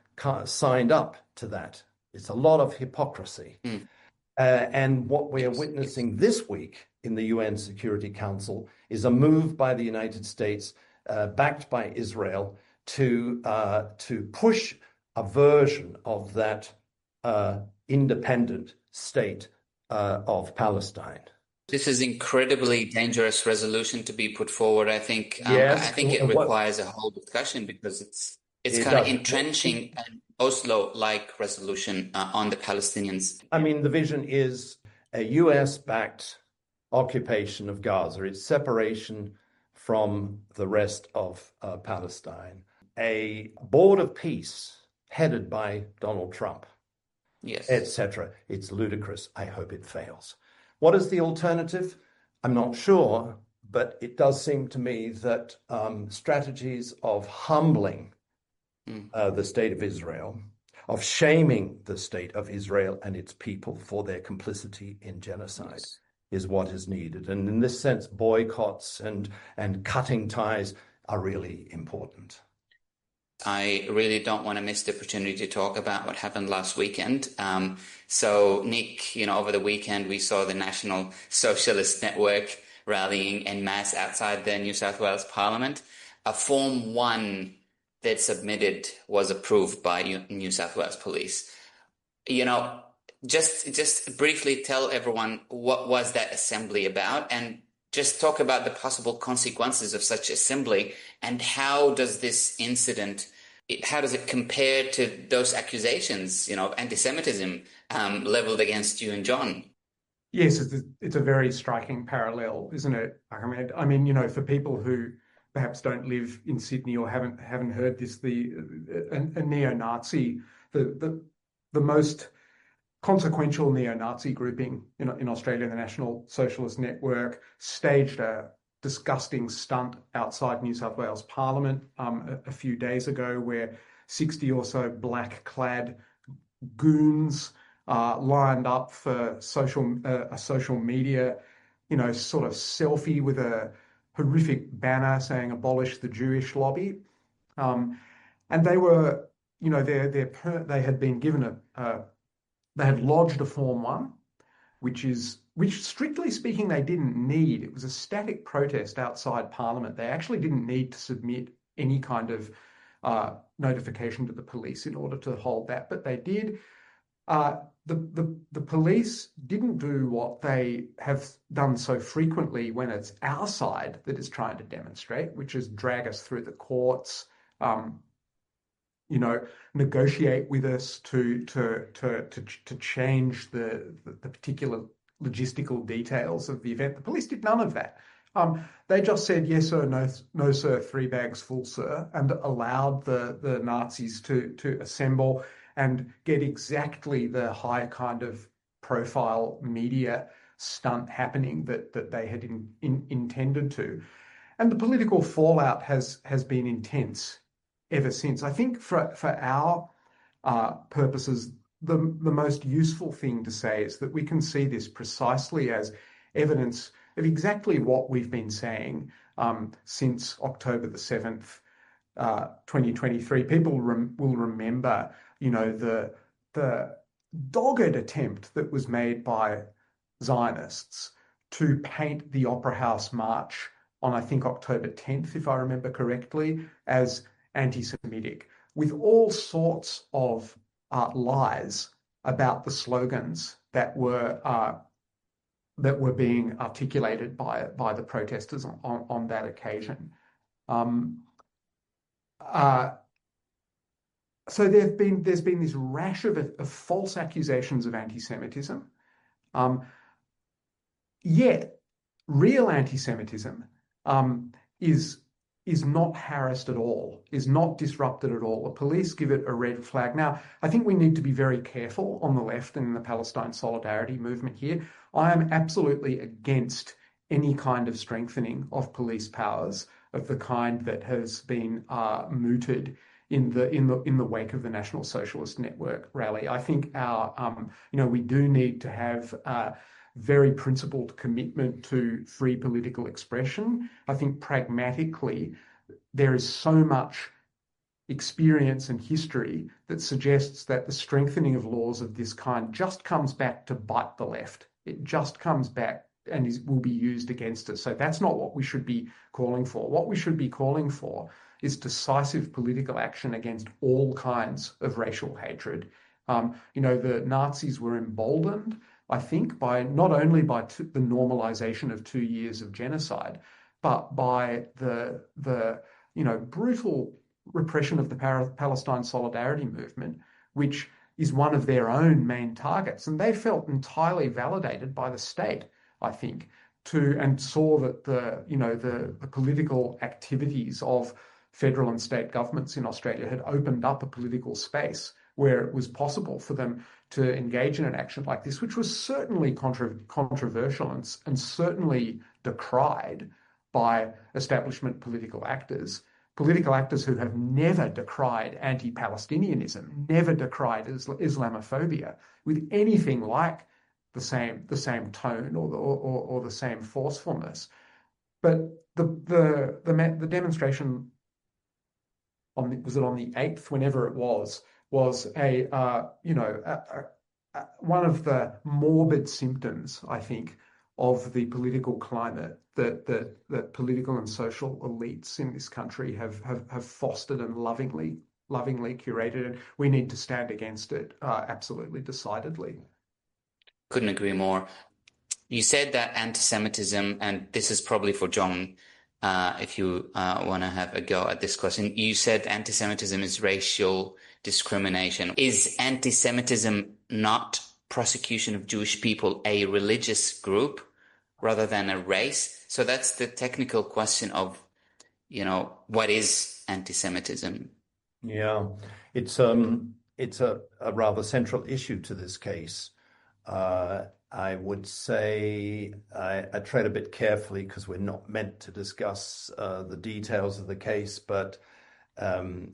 signed up to that. It's a lot of hypocrisy. And what we are witnessing this week in the UN Security Council is a move by the United States, backed by Israel, to push a version of that independent state of Palestine. This is incredibly dangerous resolution to be put forward. I think Yes. I think it requires a whole discussion because it's kind of entrenching an Oslo-like resolution on the Palestinians. I mean, the vision is a US-backed occupation of Gaza, its separation from the rest of Palestine, a board of peace headed by Donald Trump, yes, etc. It's ludicrous. I hope it fails. What is the alternative? I'm not sure, but it does seem to me that strategies of humbling the state of Israel, of shaming the state of Israel and its people for their complicity in genocide, yes, is what is needed. And in this sense, boycotts and cutting ties are really important. I really don't want to miss the opportunity to talk about what happened last weekend. So, Nick, over the weekend, we saw the National Socialist Network rallying en masse outside the New South Wales Parliament. A Form 1 that submitted was approved by New South Wales Police. Just briefly tell everyone what was that assembly about, and just talk about the possible consequences of such assembly, and how does this incident, how does it compare to those accusations, of anti-Semitism leveled against you and John? Yes, it's a very striking parallel, isn't it, Ahmed? I mean, for people who perhaps don't live in Sydney or haven't heard this, a neo-Nazi, the most consequential neo-Nazi grouping in Australia, the National Socialist Network, staged a disgusting stunt outside New South Wales Parliament a few days ago, where 60 or so black-clad goons lined up for a social media, sort of selfie with a horrific banner saying "Abolish the Jewish lobby," and they were, they had been given they had lodged a Form 1, which strictly speaking they didn't need. It was a static protest outside Parliament. They actually didn't need to submit any kind of notification to the police in order to hold that, but they did. The police didn't do what they have done so frequently when it's our side that is trying to demonstrate, which is drag us through the courts, negotiate with us to change the particular logistical details of the event. The police did none of that. They just said, yes sir, no sir, 3 bags full sir, and allowed the Nazis to assemble and get exactly the high kind of profile media stunt happening that they had intended to. And the political fallout has been intense ever since. I think for our purposes, the most useful thing to say is that we can see this precisely as evidence of exactly what we've been saying since October the 7th, 2023. People will remember, the dogged attempt that was made by Zionists to paint the Opera House March on, I think, October 10th, if I remember correctly, as anti-Semitic, with all sorts of lies about the slogans that were being articulated by the protesters on that occasion. So there's been this rash of false accusations of anti-Semitism, yet real anti-Semitism is not harassed at all, is not disrupted at all. The police give it a red flag. Now, I think we need to be very careful on the left and in the Palestine solidarity movement here. I am absolutely against any kind of strengthening of police powers of the kind that has been mooted in the wake of the National Socialist Network rally. I think we do need to have very principled commitment to free political expression. I think pragmatically, there is so much experience and history that suggests that the strengthening of laws of this kind just comes back to bite the left. It just comes back and will be used against us. So that's not what we should be calling for. What we should be calling for is decisive political action against all kinds of racial hatred. The Nazis were emboldened, I think, by not only by the normalization of 2 years of genocide, but by the brutal repression of the Palestine Solidarity Movement, which is one of their own main targets. And they felt entirely validated by the state, I think, and saw that the political activities of federal and state governments in Australia had opened up a political space where it was possible for them to engage in an action like this, which was certainly controversial and certainly decried by establishment political actors who have never decried anti-Palestinianism, never decried Islamophobia with anything like the same tone or the same forcefulness. But the demonstration was it on the 8th, whenever it was one of the morbid symptoms, I think, of the political climate that political and social elites in this country have fostered and lovingly curated, and we need to stand against it absolutely decidedly. Couldn't agree more. You said that anti-Semitism, and this is probably for John, if you want to have a go at this question. You said anti-Semitism is racial discrimination. Is anti-Semitism not prosecution of Jewish people a religious group rather than a race? So that's the technical question of, what is anti-Semitism? Yeah, it's a rather central issue to this case. I would say I tread a bit carefully because we're not meant to discuss the details of the case, but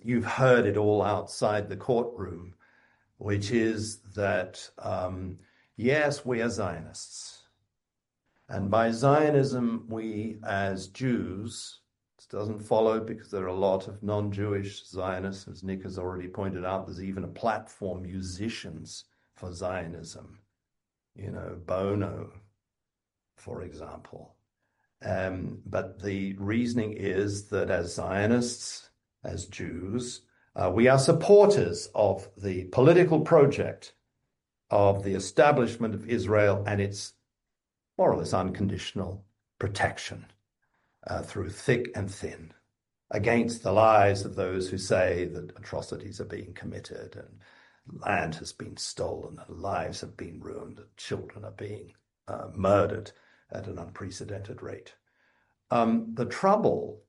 you've heard it all outside the courtroom, which is that, yes, we are Zionists. And by Zionism, we as Jews, this doesn't follow because there are a lot of non-Jewish Zionists, as Nick has already pointed out. There's even a platform, musicians for Zionism. Bono, for example. But the reasoning is that as Zionists, as Jews, we are supporters of the political project of the establishment of Israel and its more or less unconditional protection through thick and thin against the lies of those who say that atrocities are being committed and land has been stolen, and lives have been ruined, and children are being murdered at an unprecedented rate. The trouble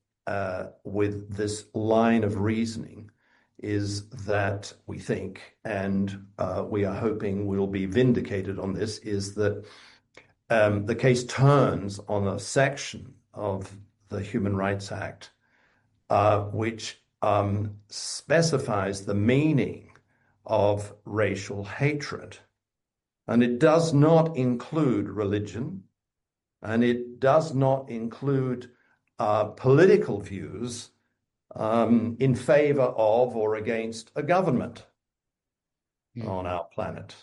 with this line of reasoning is that we think, and we are hoping we'll be vindicated on this, is that the case turns on a section of the Human Rights Act which specifies the meaning of racial hatred. And it does not include religion, and it does not include political views in favor of or against a government on our planet.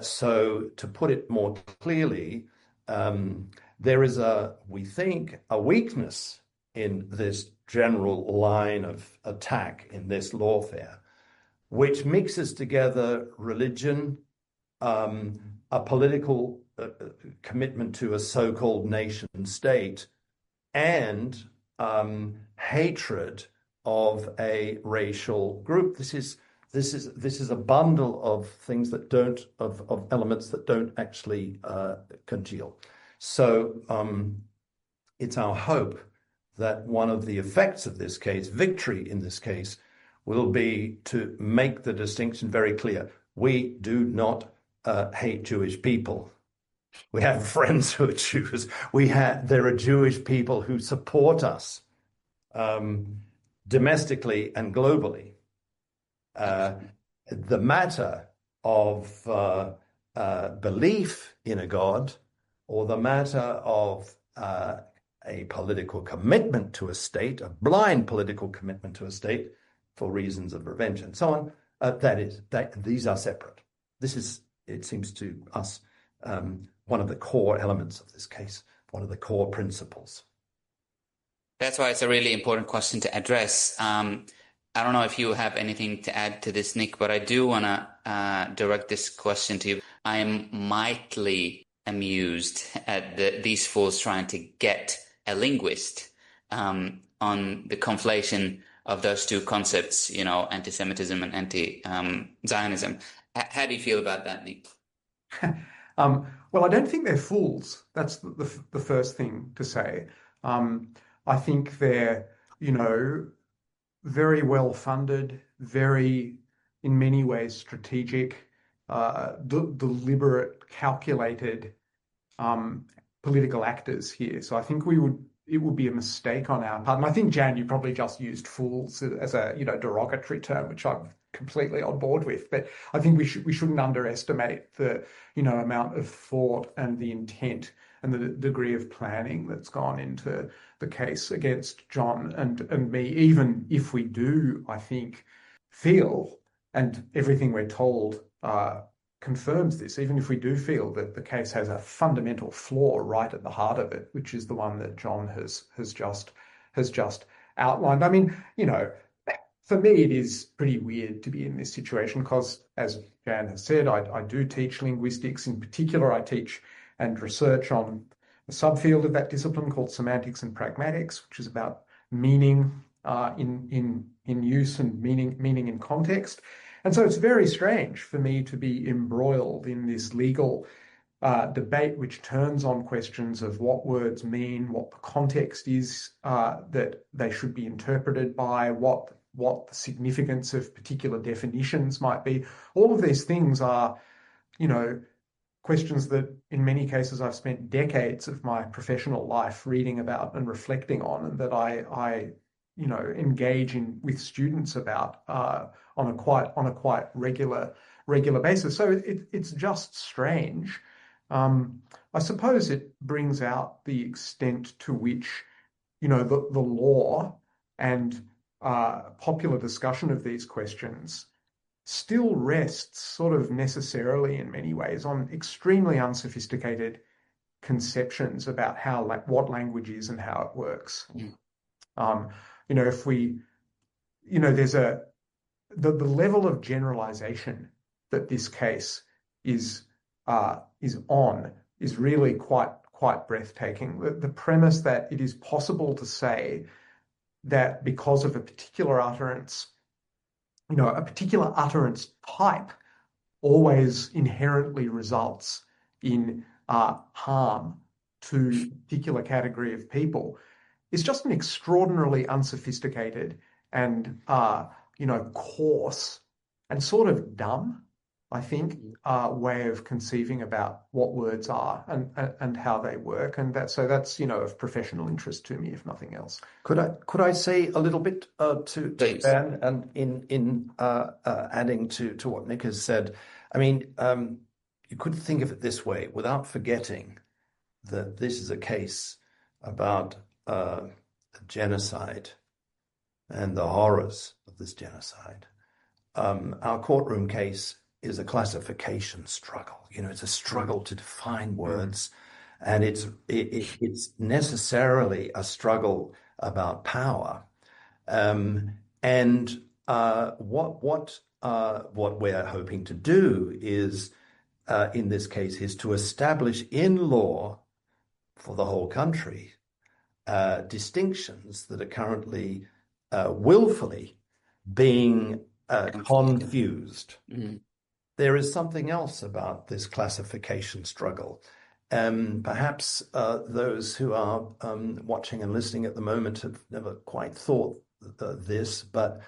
So to put it more clearly, there is we think, a weakness in this general line of attack in this lawfare, which mixes together religion, a political commitment to a so-called nation state, and hatred of a racial group. This is a bundle of things that don't, of elements that don't actually congeal. So it's our hope that one of the effects of this case, victory in this case, will be to make the distinction very clear. We do not hate Jewish people. We have friends who are Jews. There are Jewish people who support us domestically and globally. The matter of belief in a God, or the matter of a political commitment to a state, a blind political commitment to a state for reasons of revenge and so on, these are separate. This is, it seems to us, one of the core elements of this case, one of the core principles. That's why it's a really important question to address. I don't know if you have anything to add to this, Nick, but I do want to direct this question to you. I am mightily amused at these fools trying to get a linguist on the conflation of those two concepts, anti-Semitism and anti-Zionism. How do you feel about that, Nick? Well, I don't think they're fools. That's the first thing to say. I think they're, very well funded, very, in many ways, strategic, deliberate, calculated political actors here. So I think it would be a mistake on our part. And I think, Jan, you probably just used fools as a derogatory term, which I'm completely on board with. But I think we shouldn't underestimate the amount of thought and the intent and the degree of planning that's gone into the case against John and me, even if we do, I think, feel, and everything we're told confirms this, even if we do feel that the case has a fundamental flaw right at the heart of it, which is the one that John has just outlined. I mean, for me, it is pretty weird to be in this situation because, as Jan has said, I do teach linguistics. In particular, I teach and research on a subfield of that discipline called semantics and pragmatics, which is about meaning in use and meaning in context. And so it's very strange for me to be embroiled in this legal debate, which turns on questions of what words mean, what the context is that they should be interpreted by, what the significance of particular definitions might be. All of these things are, questions that in many cases I've spent decades of my professional life reading about and reflecting on, and that I engage with students about on a quite regular basis. So it's just strange. I suppose it brings out the extent to which the law and popular discussion of these questions still rests sort of necessarily in many ways on extremely unsophisticated conceptions about what language is and how it works. If we, there's the level of generalization that this case is on is really quite breathtaking. The premise that it is possible to say that because of a particular utterance, a particular utterance type always inherently results in harm to a particular category of people is just an extraordinarily unsophisticated and, coarse and sort of dumb, I think, way of conceiving about what words are and how they work. And that's of professional interest to me, if nothing else. Could I say a little bit to Ben, and in adding to what Nick has said? I mean, you could think of it this way without forgetting that this is a case about genocide and the horrors of this genocide. Our courtroom case is a classification struggle. It's a struggle to define words, and it's necessarily a struggle about power. And what we're hoping to do is, in this case, is to establish in law for the whole country distinctions that are currently willfully being confused. Mm-hmm. There is something else about this classification struggle. Perhaps those who are watching and listening at the moment have never quite thought this, but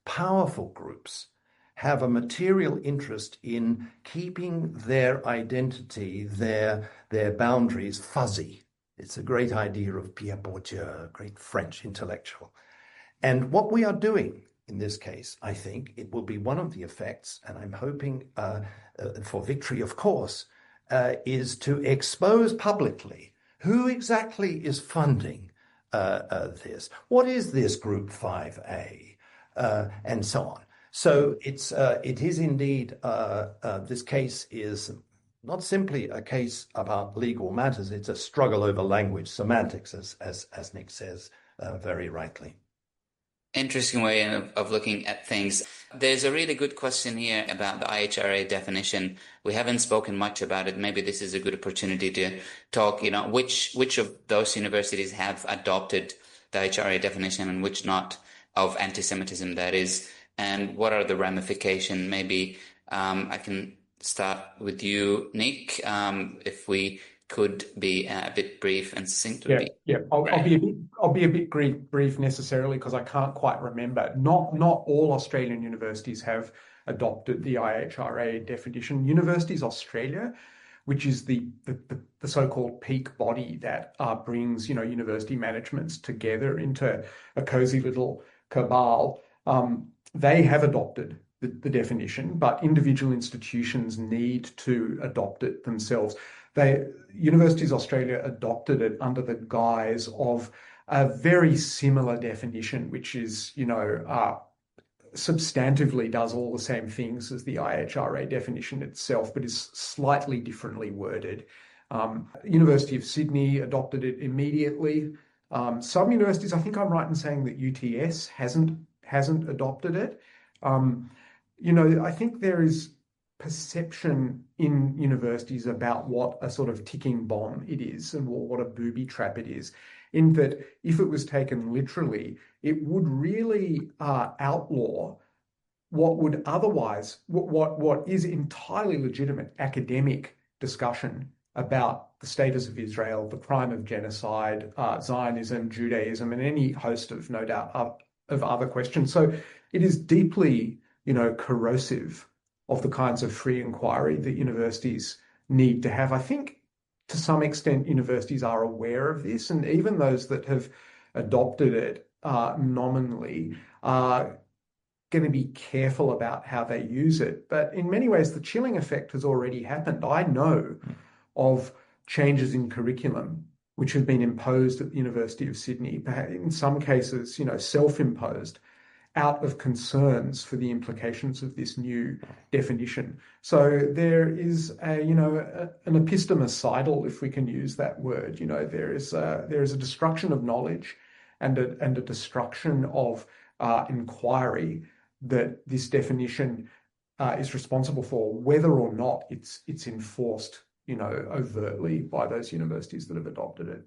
powerful groups, have a material interest in keeping their identity, their boundaries fuzzy. It's a great idea of Pierre Bourdieu, a great French intellectual. And what we are doing in this case, I think it will be one of the effects, and I'm hoping for victory, of course, is to expose publicly who exactly is funding this. What is this Group 5A, and so on. So it is indeed, this case is not simply a case about legal matters. It's a struggle over language, semantics, as Nick says very rightly. Interesting way of looking at things. There's a really good question here about the IHRA definition. We haven't spoken much about it. Maybe this is a good opportunity to talk, which of those universities have adopted the IHRA definition and which not, of anti-Semitism, that is, and what are the ramifications? Maybe I can start with you, Nick, if we could be a bit brief and succinct. I'll be a bit brief necessarily because I can't quite remember. Not all Australian universities have adopted the IHRA definition. Universities Australia, which is the so-called peak body that brings university managements together into a cozy little cabal, they have adopted the definition, but individual institutions need to adopt it themselves. Universities Australia adopted it under the guise of a very similar definition, which is, substantively does all the same things as the IHRA definition itself, but is slightly differently worded. University of Sydney adopted it immediately. Some universities, I think I'm right in saying that UTS hasn't adopted it. I think there is perception in universities about what a sort of ticking bomb it is and what a booby trap it is, in that if it was taken literally, it would really outlaw what is entirely legitimate academic discussion about the status of Israel, the crime of genocide, Zionism, Judaism, and any host of, no doubt, of other questions. So it is deeply, corrosive of the kinds of free inquiry that universities need to have. I think to some extent universities are aware of this, and even those that have adopted it nominally are going to be careful about how they use it. But in many ways, the chilling effect has already happened. I know of changes in curriculum which have been imposed at the University of Sydney, in some cases, self-imposed, out of concerns for the implications of this new definition. So there is an epistemicidal, if we can use that word. There is a destruction of knowledge and a destruction of inquiry that this definition is responsible for, whether or not it's enforced, overtly by those universities that have adopted it.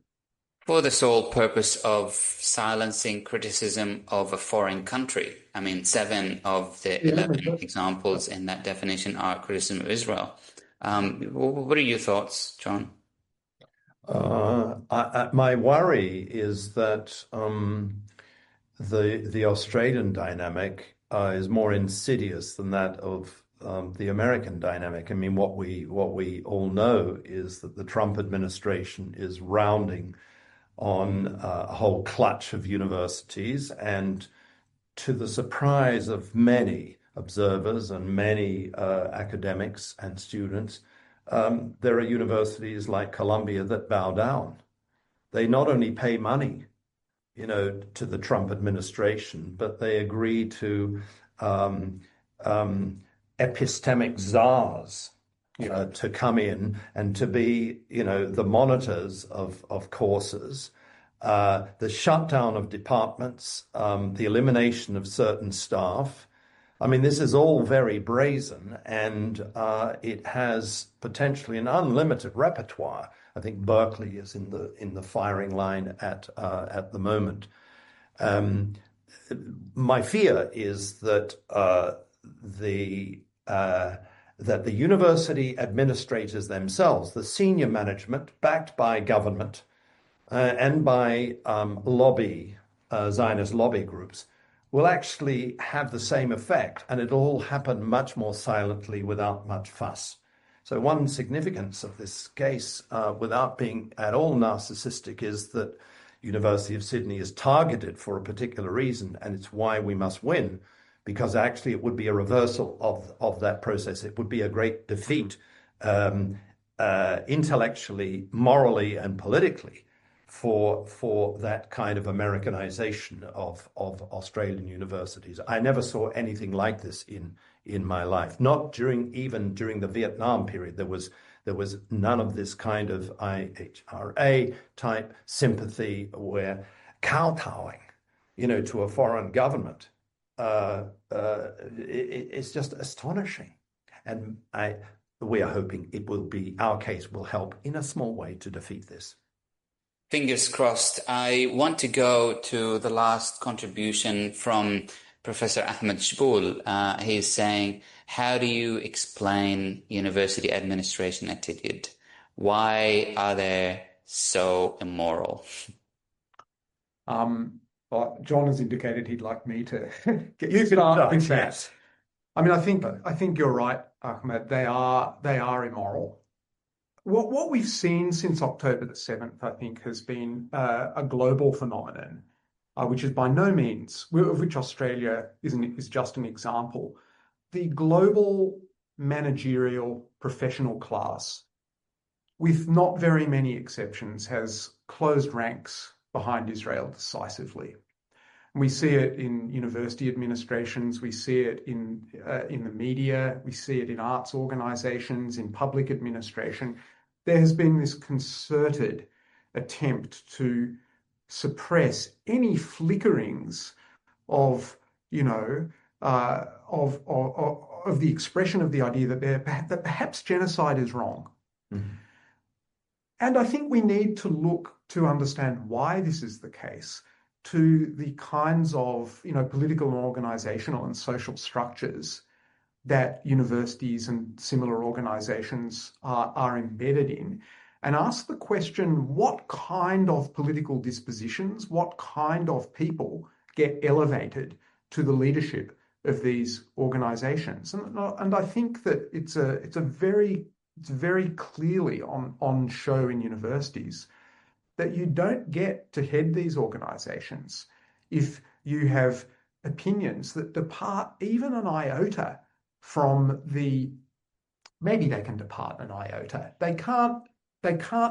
For the sole purpose of silencing criticism of a foreign country. I mean, 7 of the 11 examples in that definition are criticism of Israel. What are your thoughts, John? My worry is that the Australian dynamic is more insidious than that of the American dynamic. I mean, what we all know is that the Trump administration is rounding on a whole clutch of universities, and to the surprise of many observers and many academics and students, there are universities like Columbia that bow down. They not only pay money, to the Trump administration, but they agree to epistemic czars to come in and to be, the monitors of courses, the shutdown of departments, the elimination of certain staff. I mean, this is all very brazen, and it has potentially an unlimited repertoire. I think Berkeley is in the firing line at the moment. My fear is that that the university administrators themselves, the senior management, backed by government and by Zionist lobby groups, will actually have the same effect, and it'll all happen much more silently without much fuss. So one significance of this case, without being at all narcissistic, is that University of Sydney is targeted for a particular reason, and it's why we must win, because actually it would be a reversal of that process. It would be a great defeat intellectually, morally, and politically for that kind of Americanization of Australian universities. I never saw anything like this in my life. Not even during the Vietnam period. There was none of this kind of IHRA type sympathy where kowtowing to a foreign government, it's just astonishing. And we are hoping our case will help in a small way to defeat this. Fingers crossed. I want to go to the last contribution from Professor Ahmed Shboul. He's saying, how do you explain university administration attitude? Why are they so immoral? Well, John has indicated he'd like me to get you started with that. Yes. I mean, I think you're right, Ahmed. They are immoral. What we've seen since October the 7th, I think, has been a global phenomenon, which is by no means, of which Australia is just an example. The global managerial professional class, with not very many exceptions, has closed ranks behind Israel decisively. We see it in university administrations, we see it in the media, we see it in arts organizations, in public administration. There has been this concerted attempt to suppress any flickerings of the expression of the idea that perhaps genocide is wrong. Mm-hmm. And I think we need to look to understand why this is the case, to the kinds of political and organizational and social structures that universities and similar organizations are embedded in, and ask the question, what kind of political dispositions, what kind of people get elevated to the leadership of these organizations? And I think that it's very clearly on show in universities that you don't get to head these organizations if you have opinions that depart even an iota from maybe they can depart an iota. They can't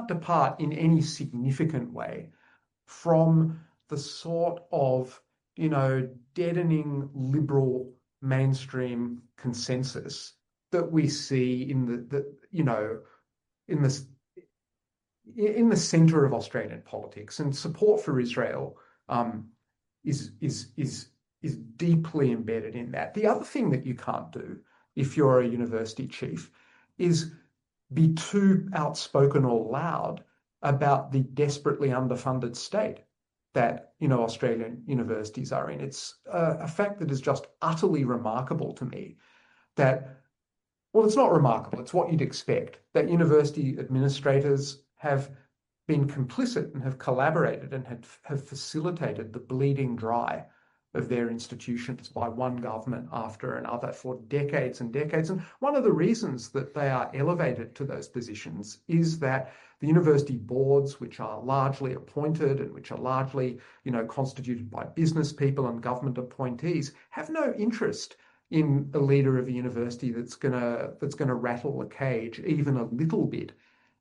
depart in any significant way from the sort of, deadening liberal mainstream consensus that we see in the center of Australian politics. And support for Israel is deeply embedded in that. The other thing that you can't do if you're a university chief is be too outspoken or loud about the desperately underfunded state that Australian universities are in. It's a fact that is just utterly remarkable to me that, well, it's not remarkable, it's what you'd expect, that university administrators have been complicit and have collaborated and have facilitated the bleeding dry of their institutions by one government after another for decades and decades. And one of the reasons that they are elevated to those positions is that the university boards, which are largely appointed and which are largely, constituted by business people and government appointees, have no interest in a leader of a university that's gonna rattle the cage even a little bit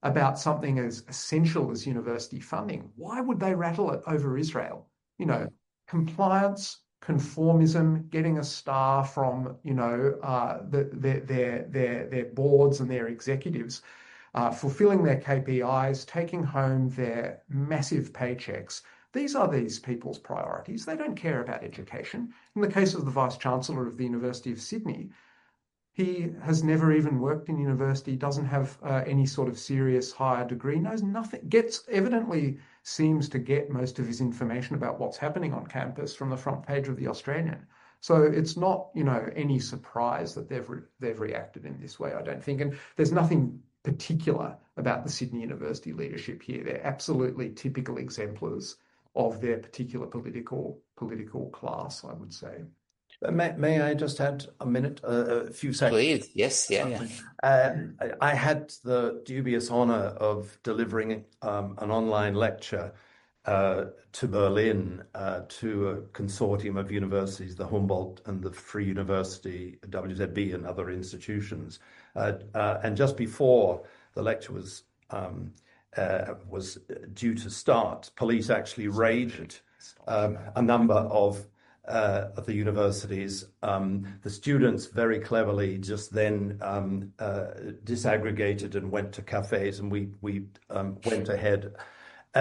about something as essential as university funding. Why would they rattle it over Israel? Compliance, conformism, getting a star from their boards and their executives, fulfilling their KPIs, taking home their massive paychecks. These are these people's priorities. They don't care about education. In the case of the Vice-Chancellor of the University of Sydney, he has never even worked in university, doesn't have any sort of serious higher degree, knows nothing, evidently seems to get most of his information about what's happening on campus from the front page of the Australian. So it's not, any surprise that they've reacted in this way, I don't think. And there's nothing particular about the Sydney University leadership here. They're absolutely typical exemplars of their particular political class, I would say. May I just add a few seconds? Please, yes, yeah. I had the dubious honor of delivering an online lecture to Berlin to a consortium of universities, the Humboldt and the Free University, WZB, and other institutions. And just before the lecture was due to start, police actually raided a number of the universities. The students very cleverly just then disaggregated and went to cafes, and we went ahead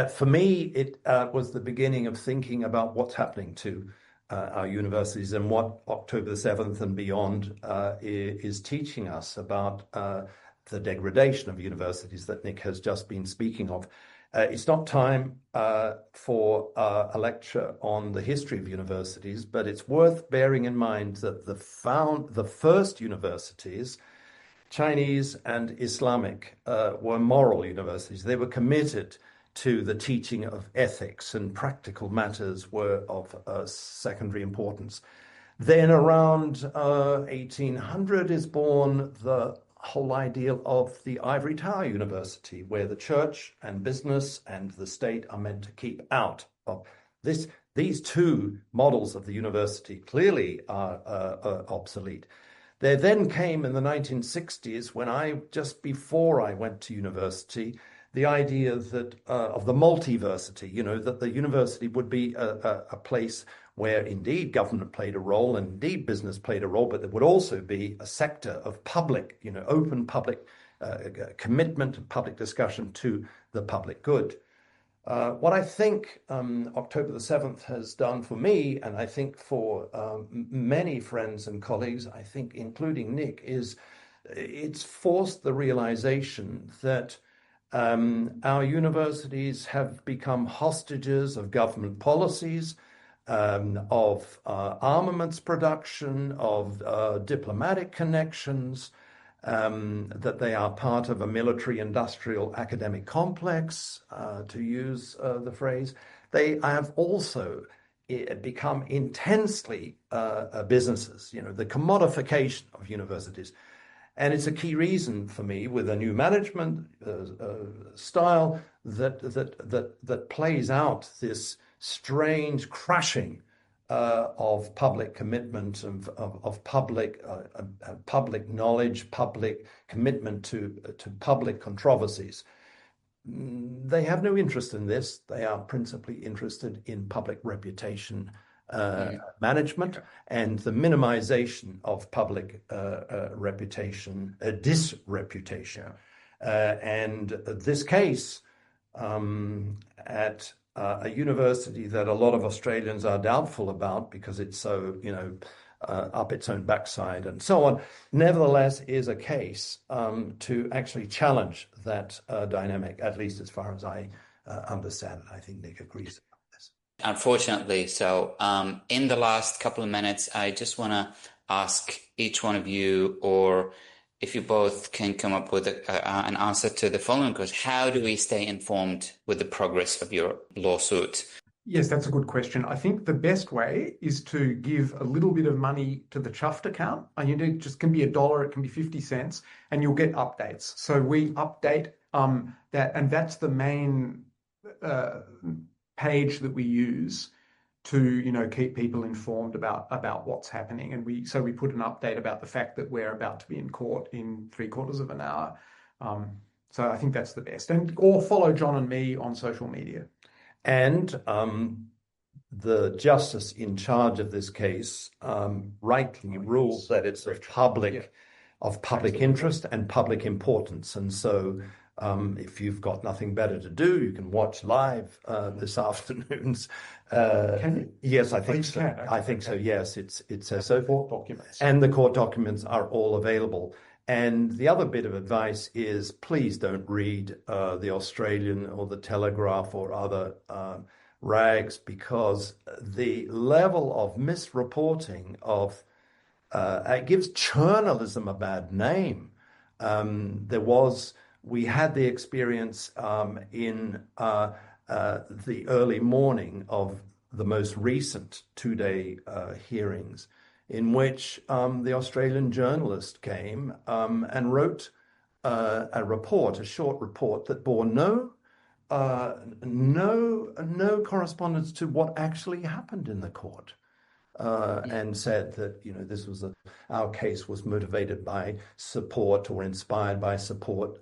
For me, it was the beginning of thinking about what's happening to our universities and what October the 7th and beyond is teaching us about the degradation of universities that Nick has just been speaking of. It's not time for a lecture on the history of universities, but it's worth bearing in mind that the first universities, Chinese and Islamic, were moral universities. They were committed to the teaching of ethics, and practical matters were of secondary importance. Then around 1800 is born the whole ideal of the Ivory Tower University, where the church and business and the state are meant to keep out of this. These two models of the university clearly are obsolete. There then came in the 1960s, just before I went to university, the idea that of the multiversity, that the university would be a place where indeed government played a role and indeed business played a role, but there would also be a sector of public, open public commitment and public discussion to the public good. What I think October the 7th has done for me, and I think for many friends and colleagues, I think including Nick, is it's forced the realization that our universities have become hostages of government policies, of armaments production, of diplomatic connections, that they are part of a military-industrial academic complex, to use the phrase. They have also become intensely businesses, the commodification of universities. And it's a key reason for me, with a new management style that plays out this strange crushing of public commitment, of public knowledge, public commitment to public controversies. They have no interest in this. They are principally interested in public reputation management and the minimization of public reputation, disreputation. And this case at a university that a lot of Australians are doubtful about because it's so, up its own backside and so on, nevertheless is a case to actually challenge that dynamic, at least as far as I understand it. I think Nick agrees about this. Unfortunately, so in the last couple of minutes, I just want to ask each one of you, or if you both can come up with an answer to the following question: how do we stay informed with the progress of your lawsuit? Yes, that's a good question. I think the best way is to give a little bit of money to the Chuffed account. It just can be $1, it can be 50 cents, and you'll get updates. So we update that, and that's the main page that we use to keep people informed about what's happening. And we put an update about the fact that we're about to be in court in 3/4 of an hour. So I think that's the best. Or follow John and me on social media. And the justice in charge of this case rightly rules that it's of public interest and public importance. And so if you've got nothing better to do, you can watch live this afternoon's. Can you? Yes, I think so. Can. I think so. Yes, it says so. Court documents. And the court documents are all available. And the other bit of advice is, please don't read the Australian or the Telegraph or other rags, because the level of misreporting it gives journalism a bad name. We had the experience in the early morning of the most recent 2-day hearings, in which the Australian journalist came and wrote a short report that bore no correspondence to what actually happened in the court, and said that this was our case was motivated by support or inspired by support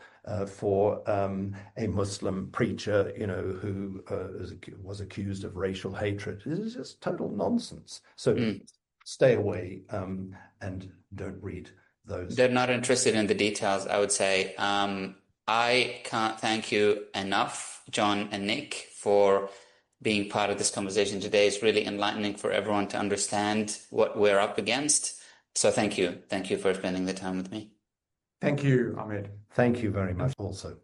for a Muslim preacher, who was accused of racial hatred. This is just total nonsense. So stay away and don't read those. They're not interested in the details, I would say. I can't thank you enough, John and Nick, for being part of this conversation today. It's really enlightening for everyone to understand what we're up against. So thank you. Thank you for spending the time with me. Thank you, Ahmed. Thank you very much also.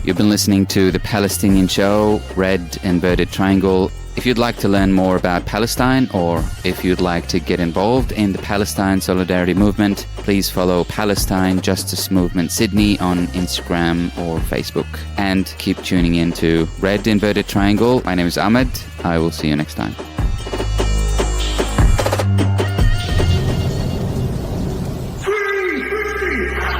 You've been listening to The Palestinian Show, Red Inverted Triangle. If you'd like to learn more about Palestine, or if you'd like to get involved in the Palestine Solidarity Movement, please follow Palestine Justice Movement Sydney on Instagram or Facebook. And keep tuning in to Red Inverted Triangle. My name is Ahmed. I will see you next time. Free!